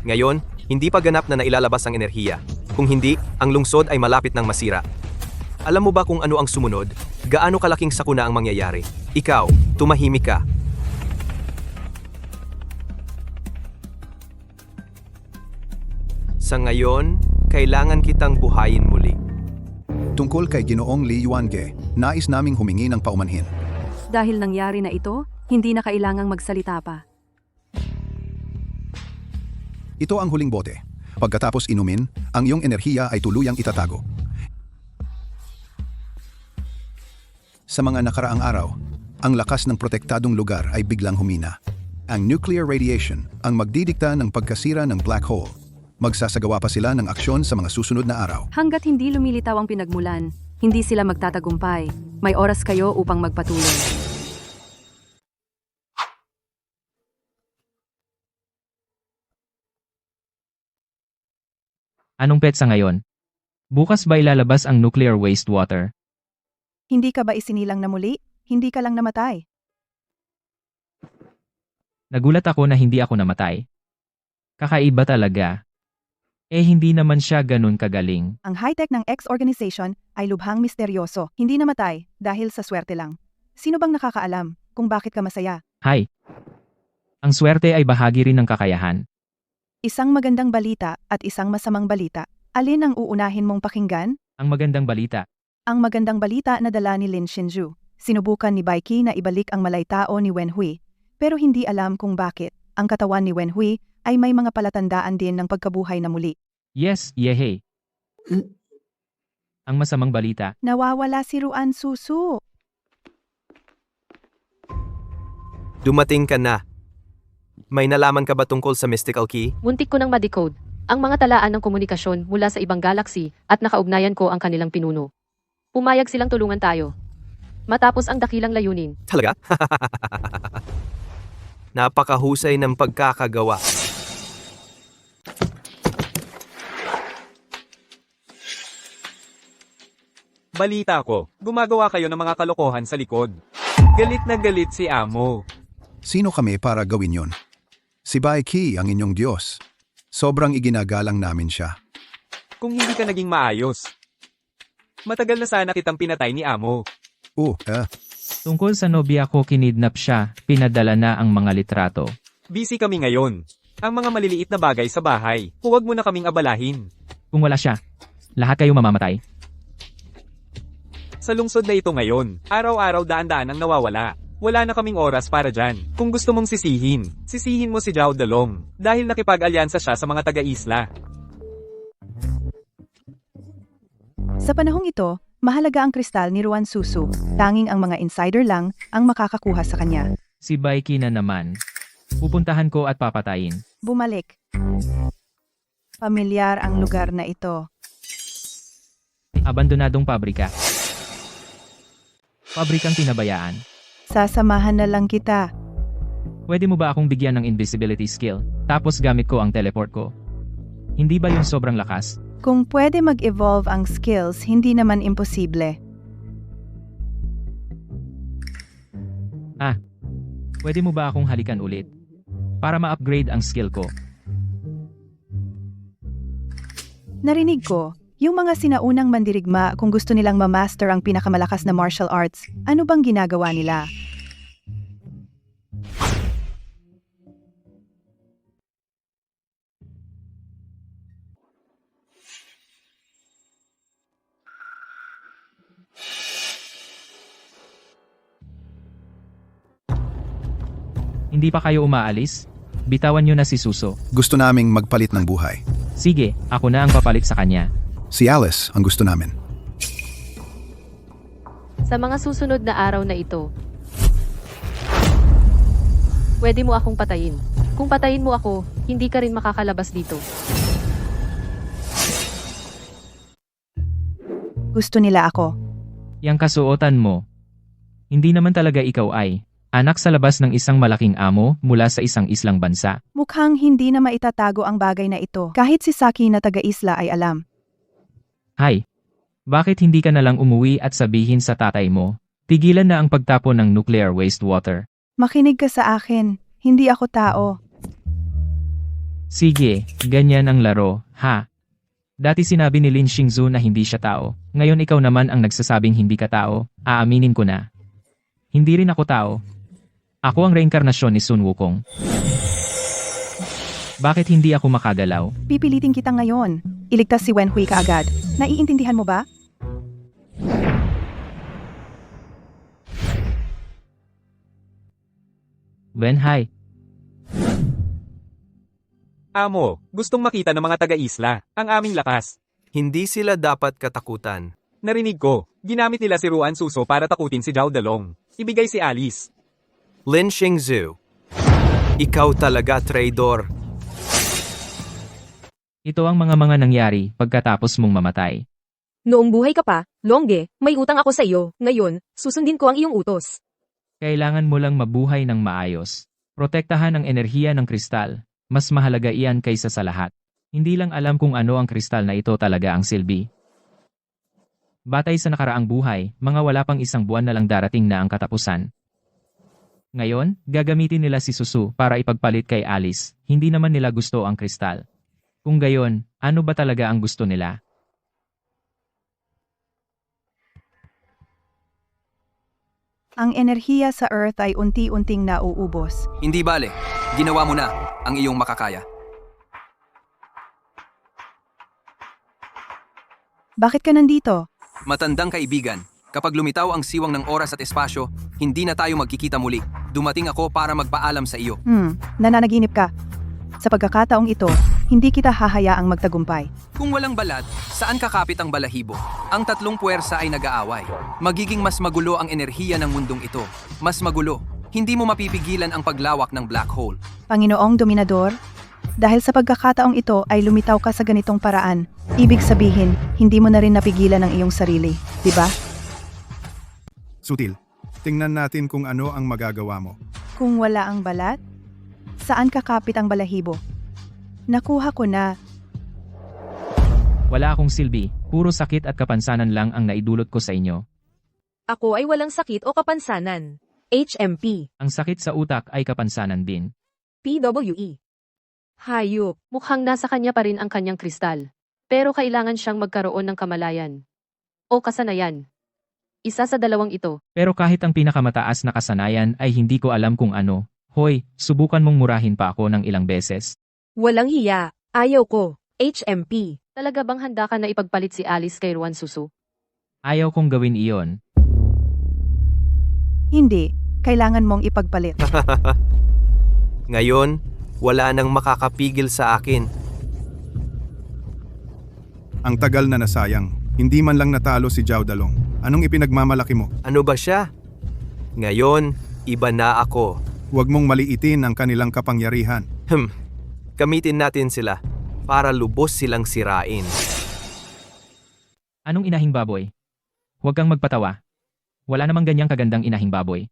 Ngayon, hindi pa ganap na nailalabas ang enerhiya. Kung hindi, ang lungsod ay malapit ng masira. Alam mo ba kung ano ang sumunod? Gaano kalaking sakuna ang mangyayari? Ikaw, tumahimik ka. Sa ngayon, kailangan kitang buhayin muli. Tungkol kay Ginoong Li Yuange, nais naming humingi ng paumanhin. Dahil nangyari na ito, hindi na kailangang magsalita pa. Ito ang huling bote. Pagkatapos inumin, ang iyong enerhiya ay tuluyang itatago. Sa mga nakaraang araw, ang lakas ng protektadong lugar ay biglang humina. Ang nuclear radiation ang magdidikta ng pagkasira ng black hole. Magsasagawa pa sila ng aksyon sa mga susunod na araw. Hanggat hindi lumilitaw ang pinagmulan, hindi sila magtatagumpay. May oras kayo upang magpatuloy. Anong petsa ngayon? Bukas ba ilalabas ang nuclear wastewater? Hindi ka ba isinilang na muli? Hindi ka lang namatay. Nagulat ako na hindi ako namatay. Kakaiba talaga. Hindi naman siya ganun kagaling. Ang high-tech ng X organization ay lubhang misteryoso. Hindi namatay dahil sa swerte lang. Sino bang nakakaalam kung bakit ka masaya? Hi. Ang swerte ay bahagi rin ng kakayahan. Isang magandang balita at isang masamang balita. Alin ang uunahin mong pakinggan? Ang magandang balita. Ang magandang balita na dala ni Lin Shinju. Sinubukan ni Baiki na ibalik ang malaytao ni Wen Hui, pero hindi alam kung bakit. Ang katawan ni Wen Hui ay may mga palatandaan din ng pagkabuhay na muli. Yes, yehe. Ang masamang balita. Nawawala si Ruan Susu. Dumating ka na. May nalaman ka ba tungkol sa Mystical Key? Muntik ko nang ma-decode ang mga talaan ng komunikasyon mula sa ibang galaxy at nakaugnayan ko ang kanilang pinuno. Pumayag silang tulungan tayo. Matapos ang dakilang layunin. Talaga? Napakahusay ng pagkakagawa. Balita ko, gumagawa kayo ng mga kalokohan sa likod. Galit na galit si Amo. Sino kami para gawin yon? Si Baiki ang inyong Diyos. Sobrang iginagalang namin siya. Kung hindi ka naging maayos. Matagal na sana kitang pinatay ni Amo. Tungkol sa nobya ko kinidnap siya, pinadala na ang mga litrato. Busy kami ngayon. Ang mga maliliit na bagay sa bahay, huwag mo na kaming abalahin. Kung wala siya, lahat kayo mamamatay. Sa lungsod na ito ngayon, araw-araw daan-daan ang nawawala. Wala na kaming oras para dyan. Kung gusto mong sisihin mo si Zhao Dalong dahil nakipag-alyansa siya sa mga taga-isla. Sa panahong ito, mahalaga ang kristal ni Ruan Susu. Tanging ang mga insider lang ang makakakuha sa kanya. Si Baiki na naman. Pupuntahan ko at papatayin. Bumalik. Pamilyar ang lugar na ito. Abandonadong pabrika. Pabrikang pinabayaan. Sasamahan na lang kita. Pwede mo ba akong bigyan ng invisibility skill, tapos gamit ko ang teleport ko? Hindi ba yun sobrang lakas? Kung pwede mag-evolve ang skills, hindi naman imposible. Pwede mo ba akong halikan ulit? Para ma-upgrade ang skill ko. Narinig ko, yung mga sinaunang mandirigma kung gusto nilang ma-master ang pinakamalakas na martial arts, ano bang ginagawa nila? Hindi pa kayo umaalis? Bitawan nyo na si Suso. Gusto naming magpalit ng buhay. Sige, ako na ang papalit sa kanya. Si Alice ang gusto namin. Sa mga susunod na araw na ito, pwede mo akong patayin. Kung patayin mo ako, hindi ka rin makakalabas dito. Gusto nila ako. Yang kasuotan mo. Hindi naman talaga ikaw ay anak sa labas ng isang malaking amo mula sa isang islang bansa. Mukhang hindi na maitatago ang bagay na ito. Kahit si Saki na taga-isla ay alam. Hay, bakit hindi ka nalang umuwi at sabihin sa tatay mo, tigilan na ang pagtapon ng nuclear wastewater? Makinig ka sa akin. Hindi ako tao. Sige, ganyan ang laro, ha? Dati sinabi ni Lin Xingzu na hindi siya tao. Ngayon ikaw naman ang nagsasabing hindi ka tao. Aaminin ko na. Hindi rin ako tao. Ako ang reinkarnasyon ni Sun Wukong. Bakit hindi ako makagalaw? Pipilitin kita ngayon. Iligtas si Wenhui kaagad. Naiintindihan mo ba? Wenhai, Amo, gustong makita ng mga taga-isla ang aming lakas. Hindi sila dapat katakutan. Narinig ko, ginamit nila si Ruan Suso para takutin si Zhao Dalong. Ibigay si Alice. Lin Xingzu, ikaw talaga traidor. ito ang mga nangyari pagkatapos mong mamatay. Noong buhay ka pa, Longge, may utang ako sa iyo. Ngayon, susundin ko ang iyong utos. Kailangan mo lang mabuhay ng maayos. Protektahan ang enerhiya ng kristal. Mas mahalaga iyan kaysa sa lahat. Hindi lang alam kung ano ang kristal na ito talaga ang silbi. Batay sa nakaraang buhay, mga wala pang isang buwan na lang darating na ang katapusan. Ngayon, gagamitin nila si Susu para ipagpalit kay Alice. Hindi naman nila gusto ang kristal. Kung gayon, ano ba talaga ang gusto nila? Ang enerhiya sa Earth ay unti-unting nauubos. Hindi bale, ginawa mo na ang iyong makakaya. Bakit ka nandito? Matandang kaibigan, kapag lumitaw ang siwang ng oras at espasyo, hindi na tayo magkikita muli. Dumating ako para magpaalam sa iyo. Nananaginip ka. Sa pagkakataong ito, hindi kita hahayaang magtagumpay. Kung walang balat, saan kakapit ang balahibo? Ang tatlong puwersa ay nag-aaway. Magiging mas magulo ang enerhiya ng mundong ito. Mas magulo. Hindi mo mapipigilan ang paglawak ng black hole. Panginoong Dominador, dahil sa pagkakataong ito ay lumitaw ka sa ganitong paraan, ibig sabihin, hindi mo na rin napigilan ang iyong sarili, di ba? Sutil, tingnan natin kung ano ang magagawa mo. Kung wala ang balat, saan kakapit ang balahibo? Nakuha ko na. Wala akong silbi, puro sakit at kapansanan lang ang naidulot ko sa inyo. Ako ay walang sakit o kapansanan. HMP, Ang sakit sa utak ay kapansanan din. PWE. Hayop. Mukhang nasa kanya pa rin ang kanyang kristal. Pero kailangan siyang magkaroon ng kamalayan. O kasanayan. Isa sa dalawang ito. Pero kahit ang pinakamataas na kasanayan ay hindi ko alam kung ano. Hoy, subukan mong murahin pa ako ng ilang beses. Walang hiya. Ayaw ko. HMP. Talaga bang handa ka na ipagpalit si Alice kay Ruan Susu? Ayaw kong gawin iyon. Hindi. Kailangan mong ipagpalit. Ngayon, wala nang makakapigil sa akin. Ang tagal na nasayang. Hindi man lang natalo si Zhao Dalong. Anong ipinagmamalaki mo? Ano ba siya? Ngayon, iba na ako. Huwag mong maliitin ang kanilang kapangyarihan. Gamitin natin sila para lubos silang sirain. Anong inahing baboy? Huwag kang magpatawa. Wala namang ganyang kagandang inahing baboy.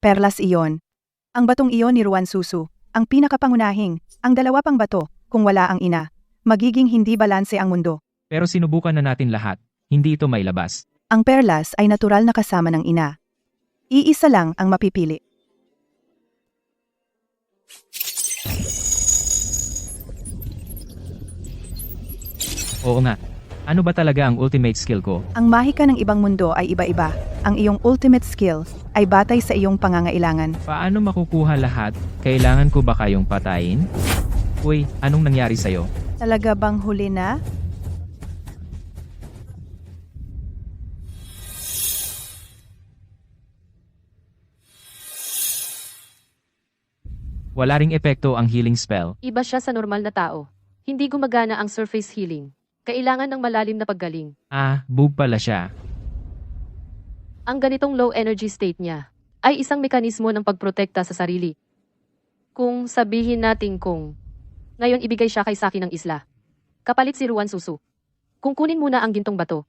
Perlas iyon. Ang batong iyon ni Ruan Susu. Ang pinakapangunahing. Ang dalawa pang bato. Kung wala ang ina. Magiging hindi balanse ang mundo. Pero sinubukan na natin lahat. Hindi ito mailabas. Ang perlas ay natural na kasama ng ina. Iisa lang ang mapipili. Oo nga. Ano ba talaga ang ultimate skill ko? Ang mahika ng ibang mundo ay iba-iba. Ang iyong ultimate skill ay batay sa iyong pangangailangan. Paano makukuha lahat? Kailangan ko ba kayong patayin? Uy, anong nangyari sa'yo? Talaga bang huli na? Wala ring epekto ang healing spell. Iba siya sa normal na tao. Hindi gumagana ang surface healing. Kailangan ng malalim na paggaling. Bug pala siya. Ang ganitong low energy state niya ay isang mekanismo ng pagprotekta sa sarili. Kung sabihin natin kung ngayon ibigay siya kay Saki ng isla. Kapalit si Ruan Susu. Kung kunin muna ang gintong bato.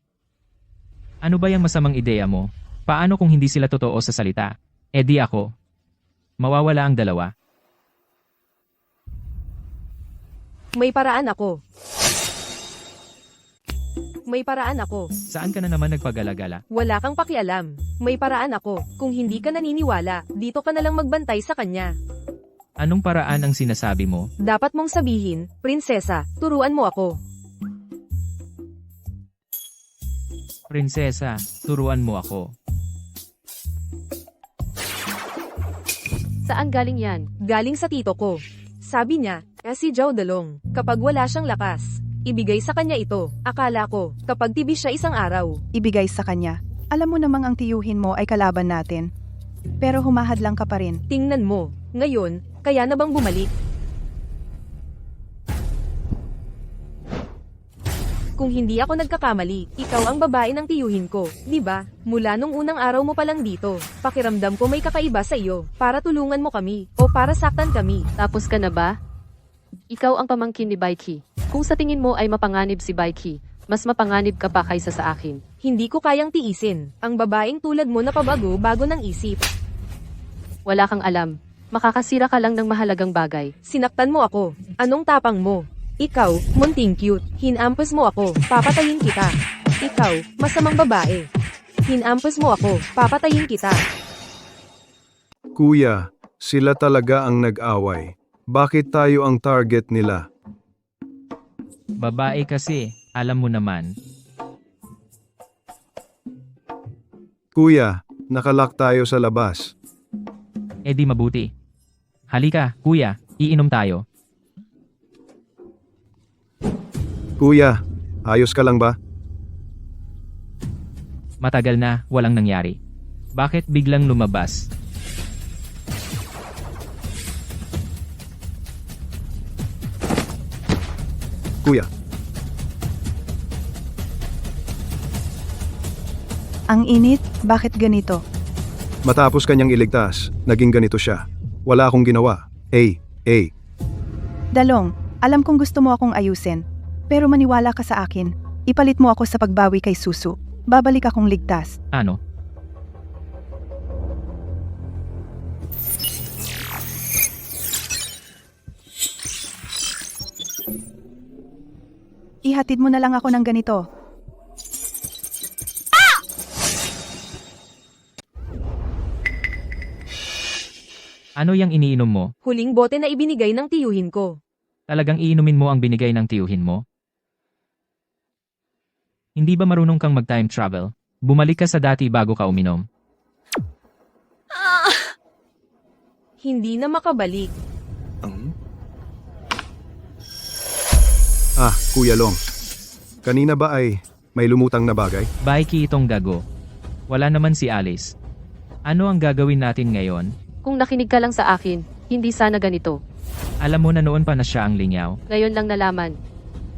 Ano ba yung masamang ideya mo? Paano kung hindi sila totoo sa salita? Di ako. Mawawala ang dalawa. May paraan ako. May paraan ako. Saan ka na naman nagpagalagala? Wala kang pakialam. May paraan ako. Kung hindi ka naniniwala, dito ka na lang magbantay sa kanya. Anong paraan ang sinasabi mo? Dapat mong sabihin, Prinsesa, turuan mo ako. Prinsesa, turuan mo ako. Saan galing yan? Galing sa tito ko. Sabi niya, si Zhao Dalong, kapag wala siyang lakas, ibigay sa kanya ito. Akala ko, kapag tibi siya isang araw, Ibigay sa kanya. Alam mo namang ang tiyuhin mo ay kalaban natin. Pero humahadlang ka pa rin. tingnan mo, ngayon, kaya na bang bumalik? Kung hindi ako nagkakamali, ikaw ang babae ng tiyuhin ko, di ba? Mula nung unang araw mo pa lang dito, pakiramdam ko may kakaiba sa iyo, para tulungan mo kami, o para saktan kami. Tapos ka na ba? Ikaw ang pamangkin ni Baiki. Kung sa tingin mo ay mapanganib si Baiki, mas mapanganib ka pa kaysa sa akin. Hindi ko kayang tiisin, ang babaeng tulad mo na pabago-bago ng isip. Wala kang alam. Makakasira ka lang ng mahalagang bagay. Sinaktan mo ako. Anong tapang mo? Ikaw, munting cute. Hinampos mo ako. Papatayin kita. Ikaw, masamang babae. Hinampos mo ako. Papatayin kita. Kuya, sila talaga ang nag-away. Bakit tayo ang target nila? Babae kasi, alam mo naman. Kuya, nakalak tayo sa labas. Di mabuti. Halika, kuya, iinom tayo. Kuya, ayos ka lang ba? Matagal na, walang nangyari. Bakit biglang lumabas? Kuya, Ang init, bakit ganito? matapos kanyang iligtas, naging ganito siya. Wala akong ginawa. Dalong, alam kong gusto mo akong ayusin. Pero maniwala ka sa akin. Ipalit mo ako sa pagbawi kay Susu. Babalik akong ligtas. Ano? Ihatid mo na lang ako ng ganito. Ano yang iniinom mo? Huling bote na ibinigay ng tiyuhin ko. Talagang iinumin mo ang binigay ng tiyuhin mo? Hindi ba marunong kang mag-time travel? Bumalik ka sa dati bago ka uminom. Hindi na makabalik. Kuya Long. Kanina ba ay may lumutang na bagay? Baiki itong gago. Wala naman si Alice. Ano ang gagawin natin ngayon? Kung nakinig ka lang sa akin, hindi sana ganito. Alam mo na noon pa na siya ang lingaw. Ngayon lang nalaman.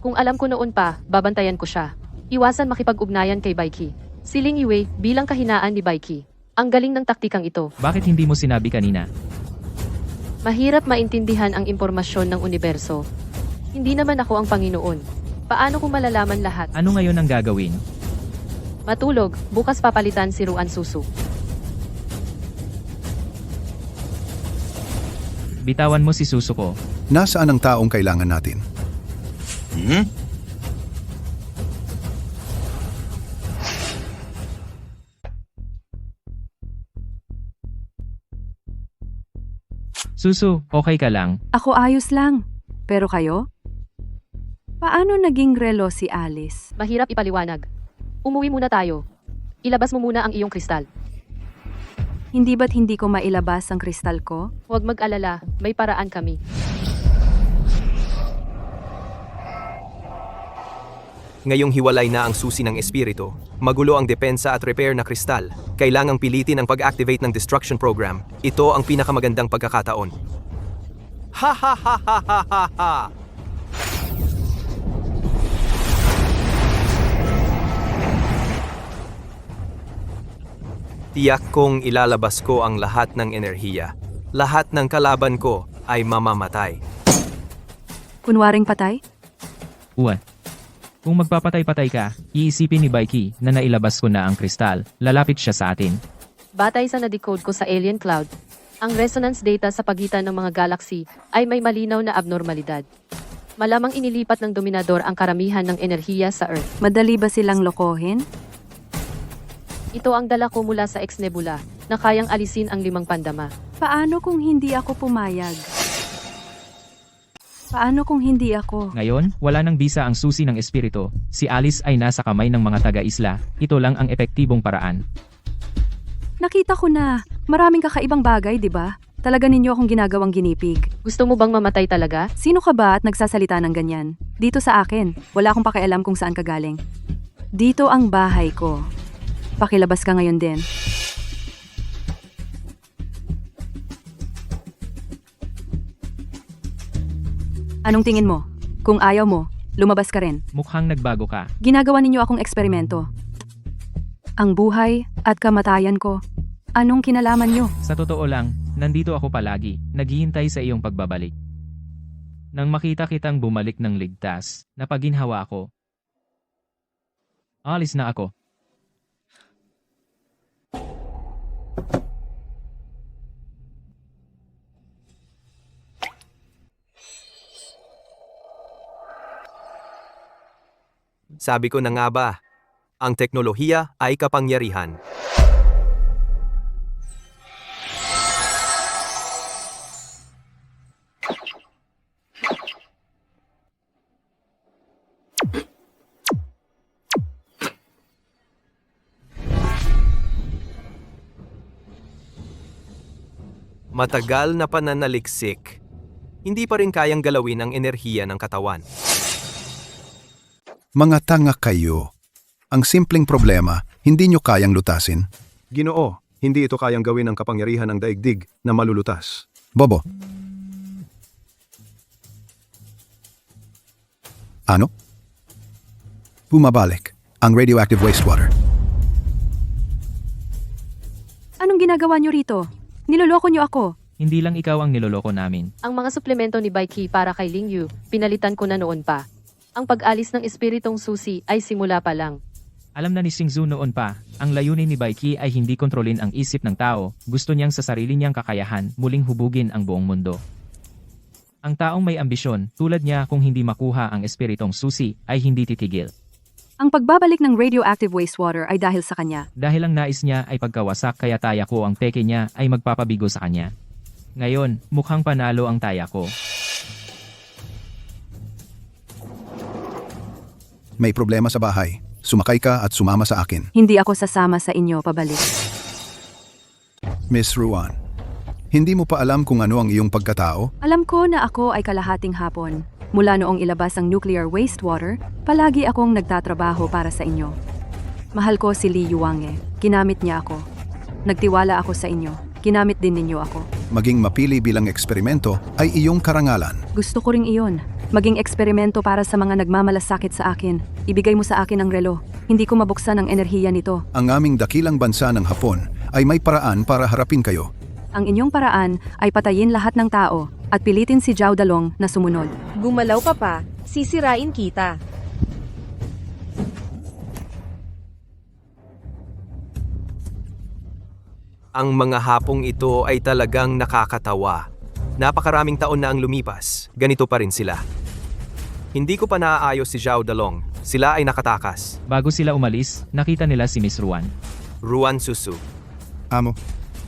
Kung alam ko noon pa, babantayan ko siya. Iwasan makipag-ugnayan kay Baiki. Si Ling Yue bilang kahinaan ni Baiki. Ang galing ng taktikang ito. Bakit hindi mo sinabi kanina? Mahirap maintindihan ang impormasyon ng universo. Hindi naman ako ang Panginoon. Paano kung malalaman lahat? Ano ngayon ang gagawin? Matulog, bukas papalitan si Ruan Susu. Bitawan mo si Susuko. Nasaan ang taong kailangan natin? Susu, okay ka lang? Ako ayos lang. Pero kayo? Paano naging relo si Alice? Mahirap ipaliwanag. Umuwi muna tayo. Ilabas mo muna ang iyong kristal. Hindi ba't hindi ko mailabas ang kristal ko? Huwag mag-alala, may paraan kami. Ngayong hiwalay na ang susi ng espiritu, magulo ang depensa at repair na kristal, kailangang pilitin ang pag-activate ng destruction program. Ito ang pinakamagandang pagkakataon. Ha ha ha ha ha ha ha! Tiyak kong ilalabas ko ang lahat ng enerhiya. Lahat ng kalaban ko ay mamamatay. Kunwaring patay? Uwan. Kung magpapatay-patay ka, iisipin ni Baiki na nailabas ko na ang kristal. Lalapit siya sa atin. Batay sa na-decode ko sa Alien Cloud, ang resonance data sa pagitan ng mga galaxy ay may malinaw na abnormalidad. Malamang inilipat ng Dominador ang karamihan ng enerhiya sa Earth. Madali ba silang lokohin? Ito ang dala ko mula sa Ex-Nebula na kayang alisin ang 5 pandama. Paano kung hindi ako pumayag? Paano kung hindi ako? Ngayon, wala nang bisa ang susi ng espiritu. Si Alice ay nasa kamay ng mga taga-isla. Ito lang ang epektibong paraan. Nakita ko na. Maraming kakaibang bagay, di ba? Talaga ninyo akong ginagawang ginipig. Gusto mo bang mamatay talaga? Sino ka ba at nagsasalita ng ganyan? Dito sa akin. Wala akong pakialam kung saan ka galing. Dito ang bahay ko. Pakilabas ka ngayon din. Anong tingin mo? Kung ayaw mo, lumabas ka rin. Mukhang nagbago ka. Ginagawa ninyo akong eksperimento. Ang buhay at kamatayan ko. Anong kinalaman nyo? Sa totoo lang, nandito ako palagi, naghihintay sa iyong pagbabalik. Nang makita kitang bumalik ng ligtas, napaginhawa ako. Alis na ako. Sabi ko na nga ba, ang teknolohiya ay kapangyarihan. Matagal na pananaliksik, hindi pa rin kayang galawin ang enerhiya ng katawan. Mga tanga kayo. Ang simpleng problema, hindi nyo kayang lutasin. Ginoo, hindi ito kayang gawin ng kapangyarihan ng daigdig na malulutas. Bobo. Ano? Bumabalik ang radioactive wastewater. Anong ginagawa nyo rito? Niloloko nyo ako. Hindi lang ikaw ang niloloko namin. Ang mga suplemento ni Baiki para kay Ling Yu, pinalitan ko na noon pa. Ang pag-alis ng espiritong susi ay simula pa lang. Alam na ni Xingzu noon pa, ang layunin ni Baiki ay hindi kontrolin ang isip ng tao, gusto niyang sa sarili niyang kakayahan muling hubugin ang buong mundo. Ang taong may ambisyon, tulad niya kung hindi makuha ang espiritong susi, ay hindi titigil. Ang pagbabalik ng radioactive wastewater ay dahil sa kanya. Dahil ang nais niya ay pagkawasak kaya taya ko ang peke niya ay magpapabigo sa kanya. Ngayon, mukhang panalo ang taya ko. May problema sa bahay. Sumakay ka at sumama sa akin. Hindi ako sasama sa inyo pabalik. Miss Ruan, hindi mo pa alam kung ano ang iyong pagkatao? Alam ko na ako ay kalahating hapon. Mula noong ilabas ang nuclear wastewater, palagi akong nagtatrabaho para sa inyo. Mahal ko si Li Yuange. Kinamit niya ako. Nagtiwala ako sa inyo. Kinamit din ninyo ako. Maging mapili bilang eksperimento ay iyong karangalan. Gusto ko ring iyon. Maging eksperimento para sa mga nagmamalasakit sa akin. Ibigay mo sa akin ang relo. Hindi ko mabuksan ang enerhiya nito. Ang aming dakilang bansa ng Hapon ay may paraan para harapin kayo. Ang inyong paraan ay patayin lahat ng tao at pilitin si Zhao Dalong na sumunod. Gumalaw ka pa, sisirain kita. Ang mga hapong ito ay talagang nakakatawa. Napakaraming taon na ang lumipas, ganito pa rin sila. Hindi ko pa naaayos si Zhao Dalong, sila ay nakatakas. Bago sila umalis, nakita nila si Miss Ruan. Ruan Susu. Amo,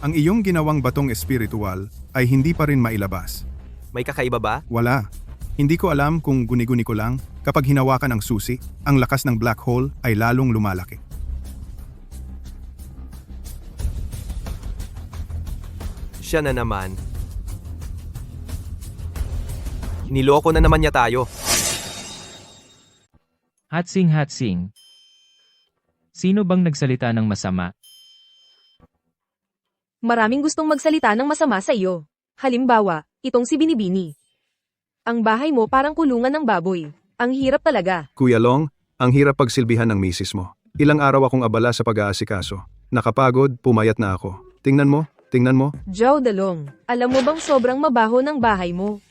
ang iyong ginawang batong espiritual ay hindi pa rin mailabas. May kakaiba ba? Wala. Hindi ko alam kung guni-guni ko lang, kapag hinawakan ang susi, ang lakas ng black hole ay lalong lumalaki. Siya na naman. Niloko na naman niya tayo. Hatsing hatsing. Sino bang nagsalita ng masama? Maraming gustong magsalita ng masama sa iyo. Halimbawa, itong si Binibini. Ang bahay mo parang kulungan ng baboy. Ang hirap talaga. Kuya Long, ang hirap pagsilbihan ng misis mo. Ilang araw akong abala sa pag-aasikaso. Nakapagod, pumayat na ako. Tingnan mo. Zhao Dalong, alam mo bang sobrang mabaho ng bahay mo?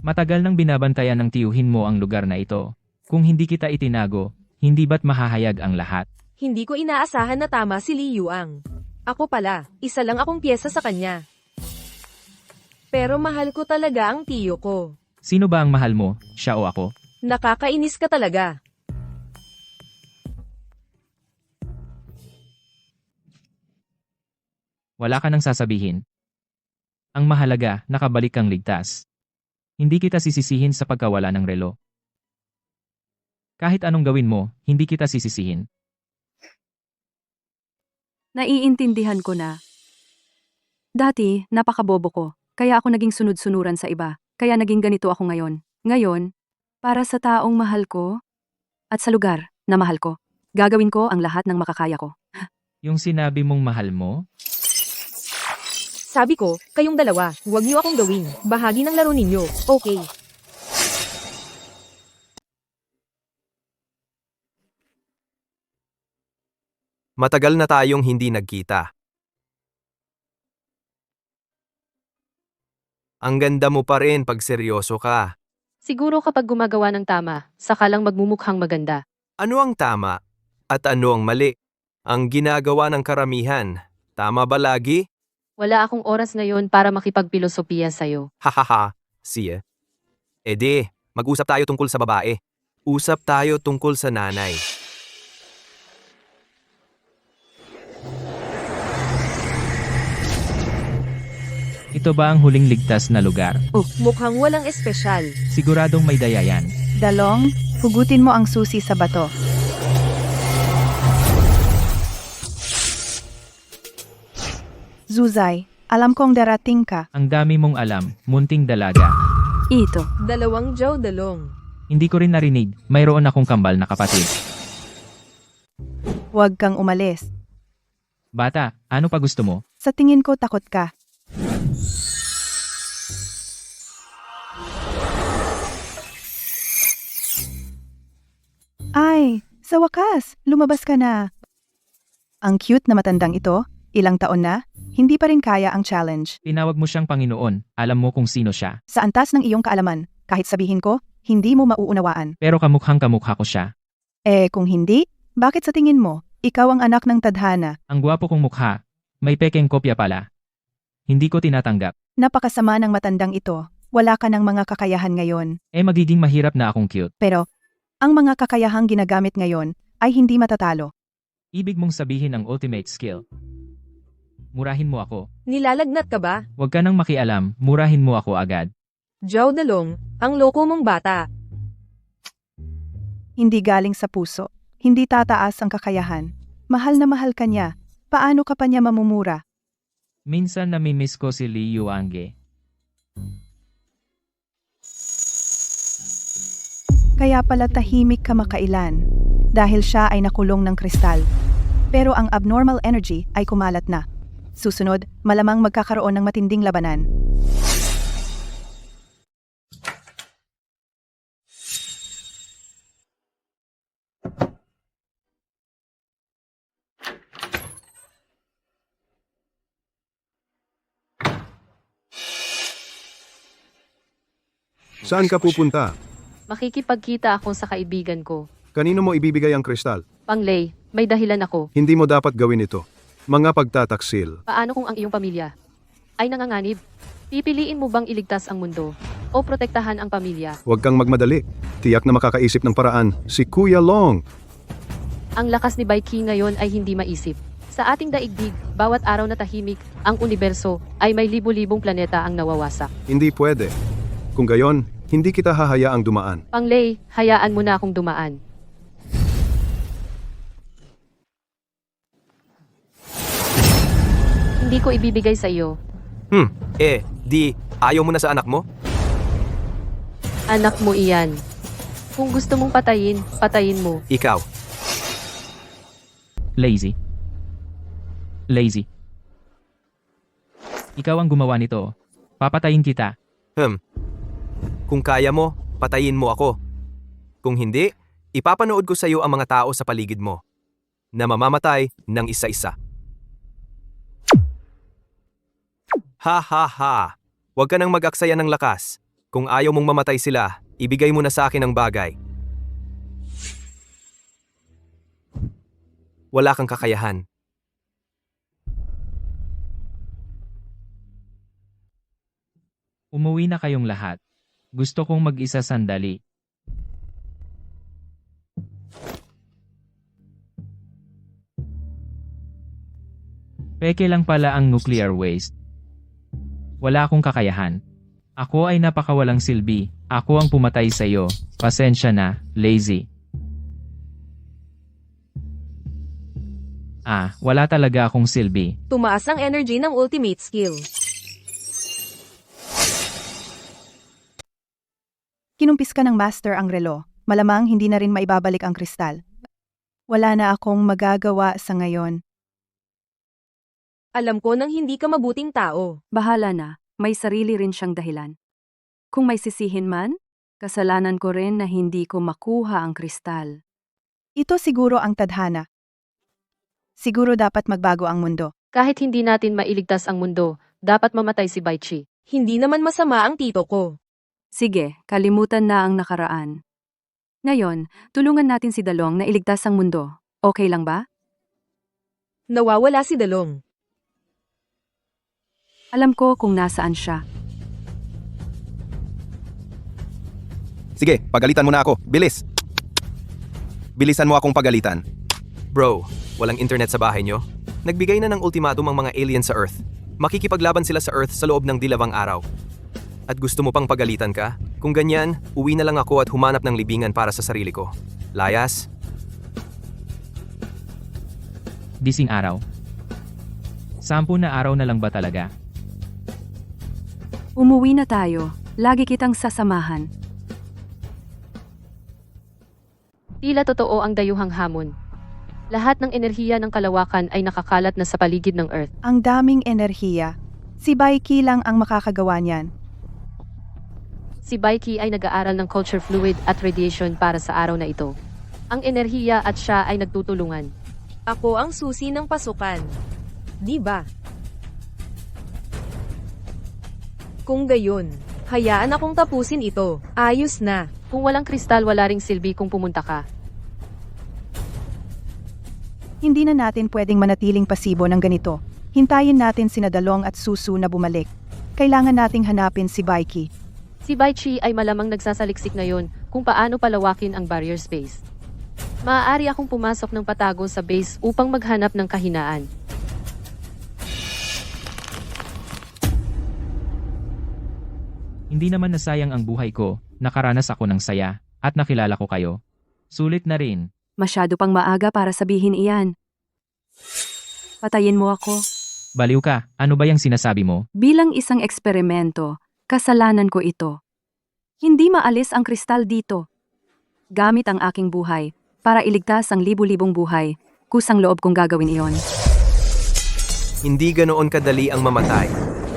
Matagal nang binabantayan ng tiyuhin mo ang lugar na ito. Kung hindi kita itinago, hindi ba't mahahayag ang lahat? Hindi ko inaasahan na tama si Li Yuang. Ako pala, isa lang akong pyesa sa kanya. Pero mahal ko talaga ang tiyo ko. Sino ba ang mahal mo, siya o ako? Nakakainis ka talaga. Wala ka nang sasabihin. Ang mahalaga, nakabalik kang ligtas. Hindi kita sisisihin sa pagkawala ng relo. Kahit anong gawin mo, hindi kita sisisihin. Naiintindihan ko na. Dati, napakabobo ko. Kaya ako naging sunod-sunuran sa iba. Kaya naging ganito ako ngayon. Ngayon, para sa taong mahal ko, at sa lugar na mahal ko, gagawin ko ang lahat ng makakaya ko. Yung sinabi mong mahal mo? Sabi ko, kayong dalawa, huwag niyo akong gawin. Bahagi ng laro ninyo, okay? Matagal na tayong hindi nagkita. Ang ganda mo pa rin pag seryoso ka. Siguro kapag gumagawa ng tama, saka lang magmumukhang maganda. Ano ang tama at ano ang mali? Ang ginagawa ng karamihan, tama ba lagi? Wala akong oras ngayon para makipagpilosopiya sa'yo. Hahaha, siya. Edi, mag-usap tayo tungkol sa babae. Usap tayo tungkol sa nanay. Ito ba ang huling ligtas na lugar? Mukhang walang espesyal. Siguradong may daya yan. Dalong, hugutin mo ang susi sa bato. Zuzay, alam kong darating ka. Ang dami mong alam, munting dalaga. Ito. Dalawang Zhao Dalong. Hindi ko rin narinig, mayroon akong kambal na kapatid. Huwag kang umalis. Bata, ano pa gusto mo? Sa tingin ko takot ka. Ay, sa wakas, lumabas ka na. Ang cute na matandang ito, ilang taon na, hindi pa rin kaya ang challenge. Tinawag mo siyang Panginoon, alam mo kung sino siya. Sa antas ng iyong kaalaman, kahit sabihin ko, hindi mo mauunawaan. Pero kamukhang kamukha ko siya. Kung hindi, bakit sa tingin mo, ikaw ang anak ng tadhana? Ang gwapo kong mukha, may pekeng kopya pala. Hindi ko tinatanggap. Napakasama ng matandang ito, wala ka ng mga kakayahan ngayon. Magiging mahirap na akong cute. Pero, ang mga kakayahang ginagamit ngayon ay hindi matatalo. Ibig mong sabihin ang ultimate skill. Murahin mo ako. Nilalagnat ka ba? Huwag ka nang makialam, murahin mo ako agad. Zhao Dalong, ang loko mong bata. Hindi galing sa puso. Hindi tataas ang kakayahan. Mahal na mahal ka niya. Paano ka pa niya mamumura? Minsan namimiss ko si Li Yuange. Kaya pala tahimik ka makailan. Dahil siya ay nakulong ng kristal. Pero ang abnormal energy ay kumalat na. Susunod, malamang magkakaroon ng matinding labanan. Saan ka pupunta? Makikipagkita ako sa kaibigan ko. Kanino mo ibibigay ang kristal? Panglay, may dahilan ako. Hindi mo dapat gawin ito. Mga pagtataksil. Paano kung ang iyong pamilya ay nanganganib? Pipiliin mo bang iligtas ang mundo o protektahan ang pamilya? Huwag kang magmadali. Tiyak na makakaisip ng paraan si Kuya Long. Ang lakas ni Bai Qi ngayon ay hindi maisip. Sa ating daigdig, bawat araw na tahimik, ang universo ay may libu-libong planeta ang nawawasak. Hindi pwede. Kung gayon, hindi kita hahayaang dumaan. Panglay, hayaan mo na akong dumaan. Hindi ko ibibigay sa iyo. Di ayaw mo na sa anak mo? Anak mo iyan. Kung gusto mong patayin, patayin mo. Ikaw. Lazy. Lazy. Ikaw ang gumawa nito. Papatayin kita. Kung kaya mo, patayin mo ako. Kung hindi, ipapanood ko sa iyo ang mga tao sa paligid mo na mamamatay ng isa-isa. Ha ha ha! Huwag ka nang mag-aksaya ng lakas. Kung ayaw mong mamatay sila, ibigay mo na sa akin ang bagay. Wala kang kakayahan. Umuwi na kayong lahat. Gusto kong mag-isa sandali. Peke lang pala ang nuclear waste. Wala akong kakayahan. Ako ay napakawalang silbi. Ako ang pumatay sa iyo. Pasensya na, Lazy. Wala talaga akong silbi. Tumaas ang energy ng ultimate skill. Kinumpis ka ng master ang relo. Malamang hindi na rin maibabalik ang kristal. Wala na akong magagawa sa ngayon. Alam ko nang hindi ka mabuting tao. Bahala na, may sarili rin siyang dahilan. Kung may sisihin man, kasalanan ko rin na hindi ko makuha ang kristal. Ito siguro ang tadhana. Siguro dapat magbago ang mundo. Kahit hindi natin mailigtas ang mundo, dapat mamatay si Bai Qi. Hindi naman masama ang tito ko. Sige, kalimutan na ang nakaraan. Ngayon, tulungan natin si Dalong na iligtas ang mundo. Okay lang ba? Nawawala si Dalong. Alam ko kung nasaan siya. Sige, pagalitan mo na ako. Bilis! Bilisan mo akong pagalitan. Bro, walang internet sa bahay nyo? Nagbigay na ng ultimatum ang mga alien sa Earth. Makikipaglaban sila sa Earth sa loob ng 2 araw. At gusto mo pang pagalitan ka? Kung ganyan, uwi na lang ako at humanap ng libingan para sa sarili ko. Layas? Dising araw. 10 na araw na lang ba talaga? Umuwi na tayo. Lagi kitang sasamahan. Tila totoo ang dayuhang hamon. Lahat ng enerhiya ng kalawakan ay nakakalat na sa paligid ng Earth. Ang daming enerhiya. Si Bai Qi lang ang makakagawa niyan. Si Bai Qi ay nag-aaral ng culture fluid at radiation para sa araw na ito. Ang enerhiya at siya ay nagtutulungan. Ako ang susi ng pasukan. Di ba? Kung gayon, hayaan akong tapusin ito. Ayos na. Kung walang kristal, wala ring silbi kung pumunta ka. Hindi na natin pwedeng manatiling pasibo ng ganito. Hintayin natin sina Dalong at Susu na bumalik. Kailangan nating hanapin si Bai Qi. Si Bai Qi ay malamang nagsasaliksik ngayon kung paano palawakin ang barrier space. Maaari akong pumasok ng patago sa base upang maghanap ng kahinaan. Hindi naman nasayang ang buhay ko, nakaranas ako ng saya, at nakilala ko kayo. Sulit na rin. Masyado pang maaga para sabihin iyan. Patayin mo ako. Baliw ka, ano ba yung sinasabi mo? Bilang isang eksperimento, kasalanan ko ito. Hindi maalis ang kristal dito. Gamit ang aking buhay, para iligtas ang libu-libong buhay, kusang loob kong gagawin iyon. Hindi ganoon kadali ang mamatay.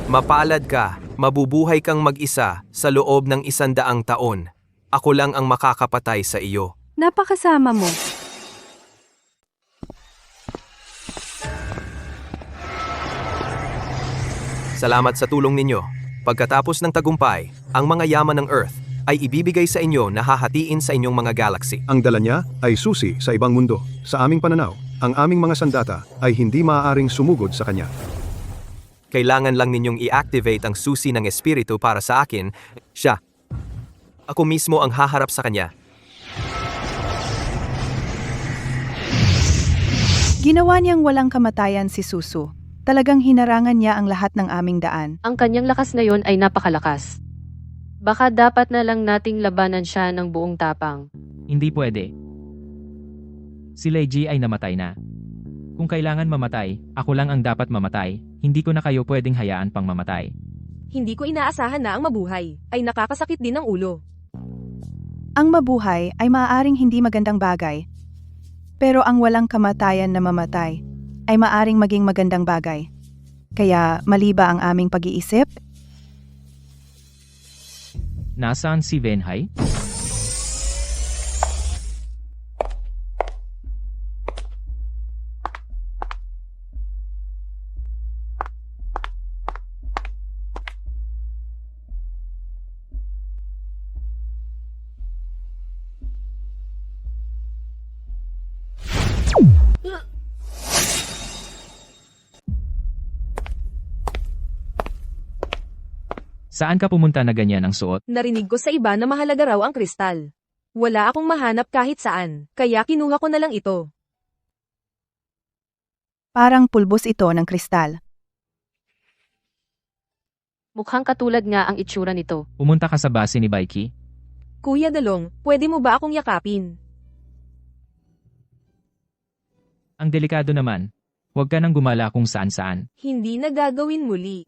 Mapalad ka, mabubuhay kang mag-isa sa loob ng 100 taon. Ako lang ang makakapatay sa iyo. Napakasama mo. Salamat sa tulong ninyo. Pagkatapos ng tagumpay, ang mga yaman ng Earth ay ibibigay sa inyo na hahatiin sa inyong mga galaxy. Ang dala niya ay susi sa ibang mundo. Sa aming pananaw, ang aming mga sandata ay hindi maaaring sumugod sa kanya. Kailangan lang ninyong i-activate ang susi ng espiritu para sa akin. Siya. Ako mismo ang haharap sa kanya. Ginawa niyang walang kamatayan si Susu. Talagang hinarangan niya ang lahat ng aming daan. Ang kanyang lakas ngayon ay napakalakas. Baka dapat na lang nating labanan siya ng buong tapang. Hindi pwede. Si Lei Ji ay namatay na. Kung kailangan mamatay, ako lang ang dapat mamatay. Hindi ko na kayo pwedeng hayaan pang mamatay. Hindi ko inaasahan na ang mabuhay ay nakakasakit din ng ulo. Ang mabuhay ay maaaring hindi magandang bagay. Pero ang walang kamatayan na mamatay ay maaaring maging magandang bagay. Kaya mali ba ang aming pag-iisip? Nasaan si Venhai? Saan ka pumunta na ganyan ang suot? Narinig ko sa iba na mahalaga raw ang kristal. Wala akong mahanap kahit saan, kaya kinuha ko na lang ito. Parang pulbos ito ng kristal. Mukhang katulad nga ang itsura nito. Pumunta ka sa base ni Baiki? Kuya Dalong, pwede mo ba akong yakapin? Ang delikado naman. Huwag ka nang gumala kung saan-saan. Hindi na gagawin muli.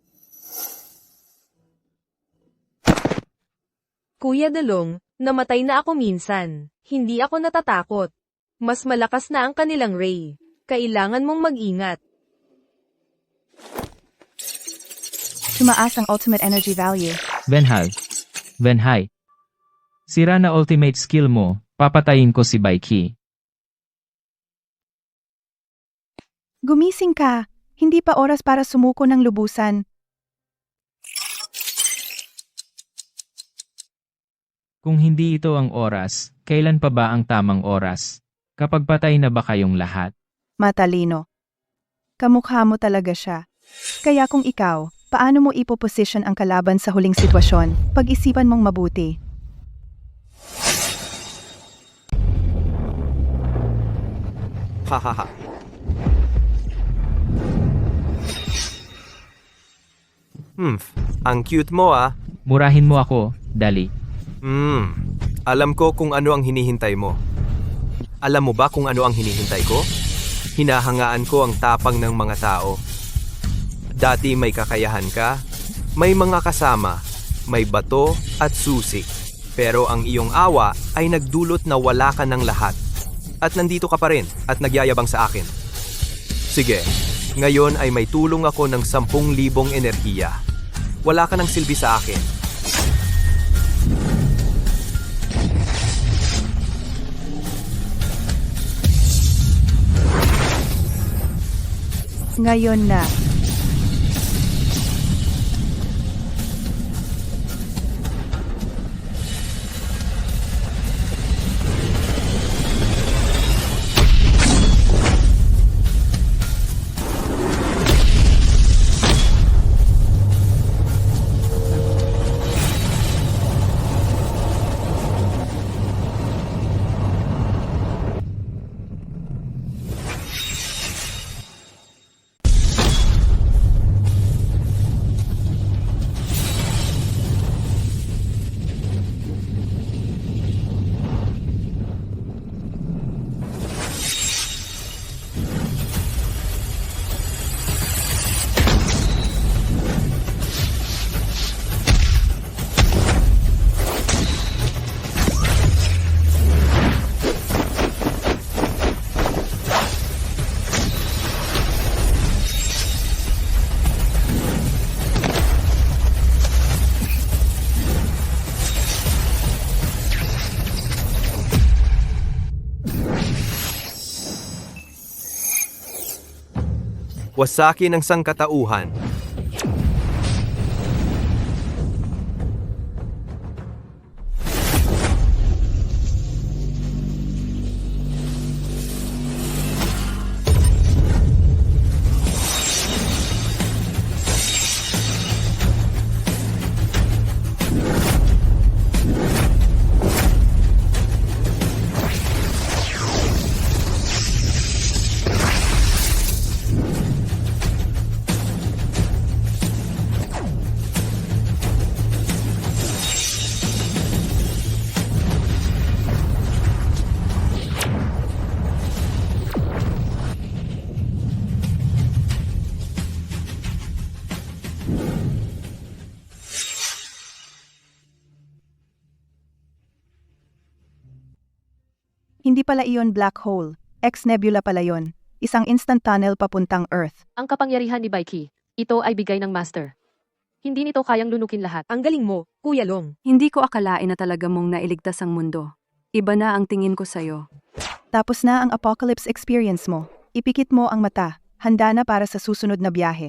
Kuya Dalong, namatay na ako minsan. Hindi ako natatakot. Mas malakas na ang kanilang ray. Kailangan mong mag-ingat. Tumaas ang ultimate energy value. Venhai. Sira na ultimate skill mo, papatayin ko si Baiki. Gumising ka. Hindi pa oras para sumuko ng lubusan. Kung hindi ito ang oras, kailan pa ba ang tamang oras? Kapag patay na ba kayong lahat? Matalino. Kamukha mo talaga siya. Kaya kung ikaw, paano mo ipoposition ang kalaban sa huling sitwasyon? Pag-isipan mong mabuti. Hahaha. Ang cute mo ah. Murahin mo ako, dali. Alam ko kung ano ang hinihintay mo. Alam mo ba kung ano ang hinihintay ko? Hinahangaan ko ang tapang ng mga tao. Dati may kakayahan ka, may mga kasama, may bato at susi. Pero ang iyong awa ay nagdulot na wala ka ng lahat. At nandito ka pa rin at nagyayabang sa akin. Sige, ngayon ay may tulong ako ng 10,000 enerhiya. Wala ka ng silbi sa akin. Ngayon na. Wasakin ang sangkatauhan. Hindi pala iyon black hole. X-nebula pala yon. Isang instant tunnel papuntang Earth. Ang kapangyarihan ni Baiki, ito ay bigay ng Master. Hindi nito kayang lunukin lahat. Ang galing mo, Kuya Long. Hindi ko akalain na talaga mong nailigtas ang mundo. Iba na ang tingin ko sa'yo. Tapos na ang apocalypse experience mo. Ipikit mo ang mata. Handa na para sa susunod na biyahe.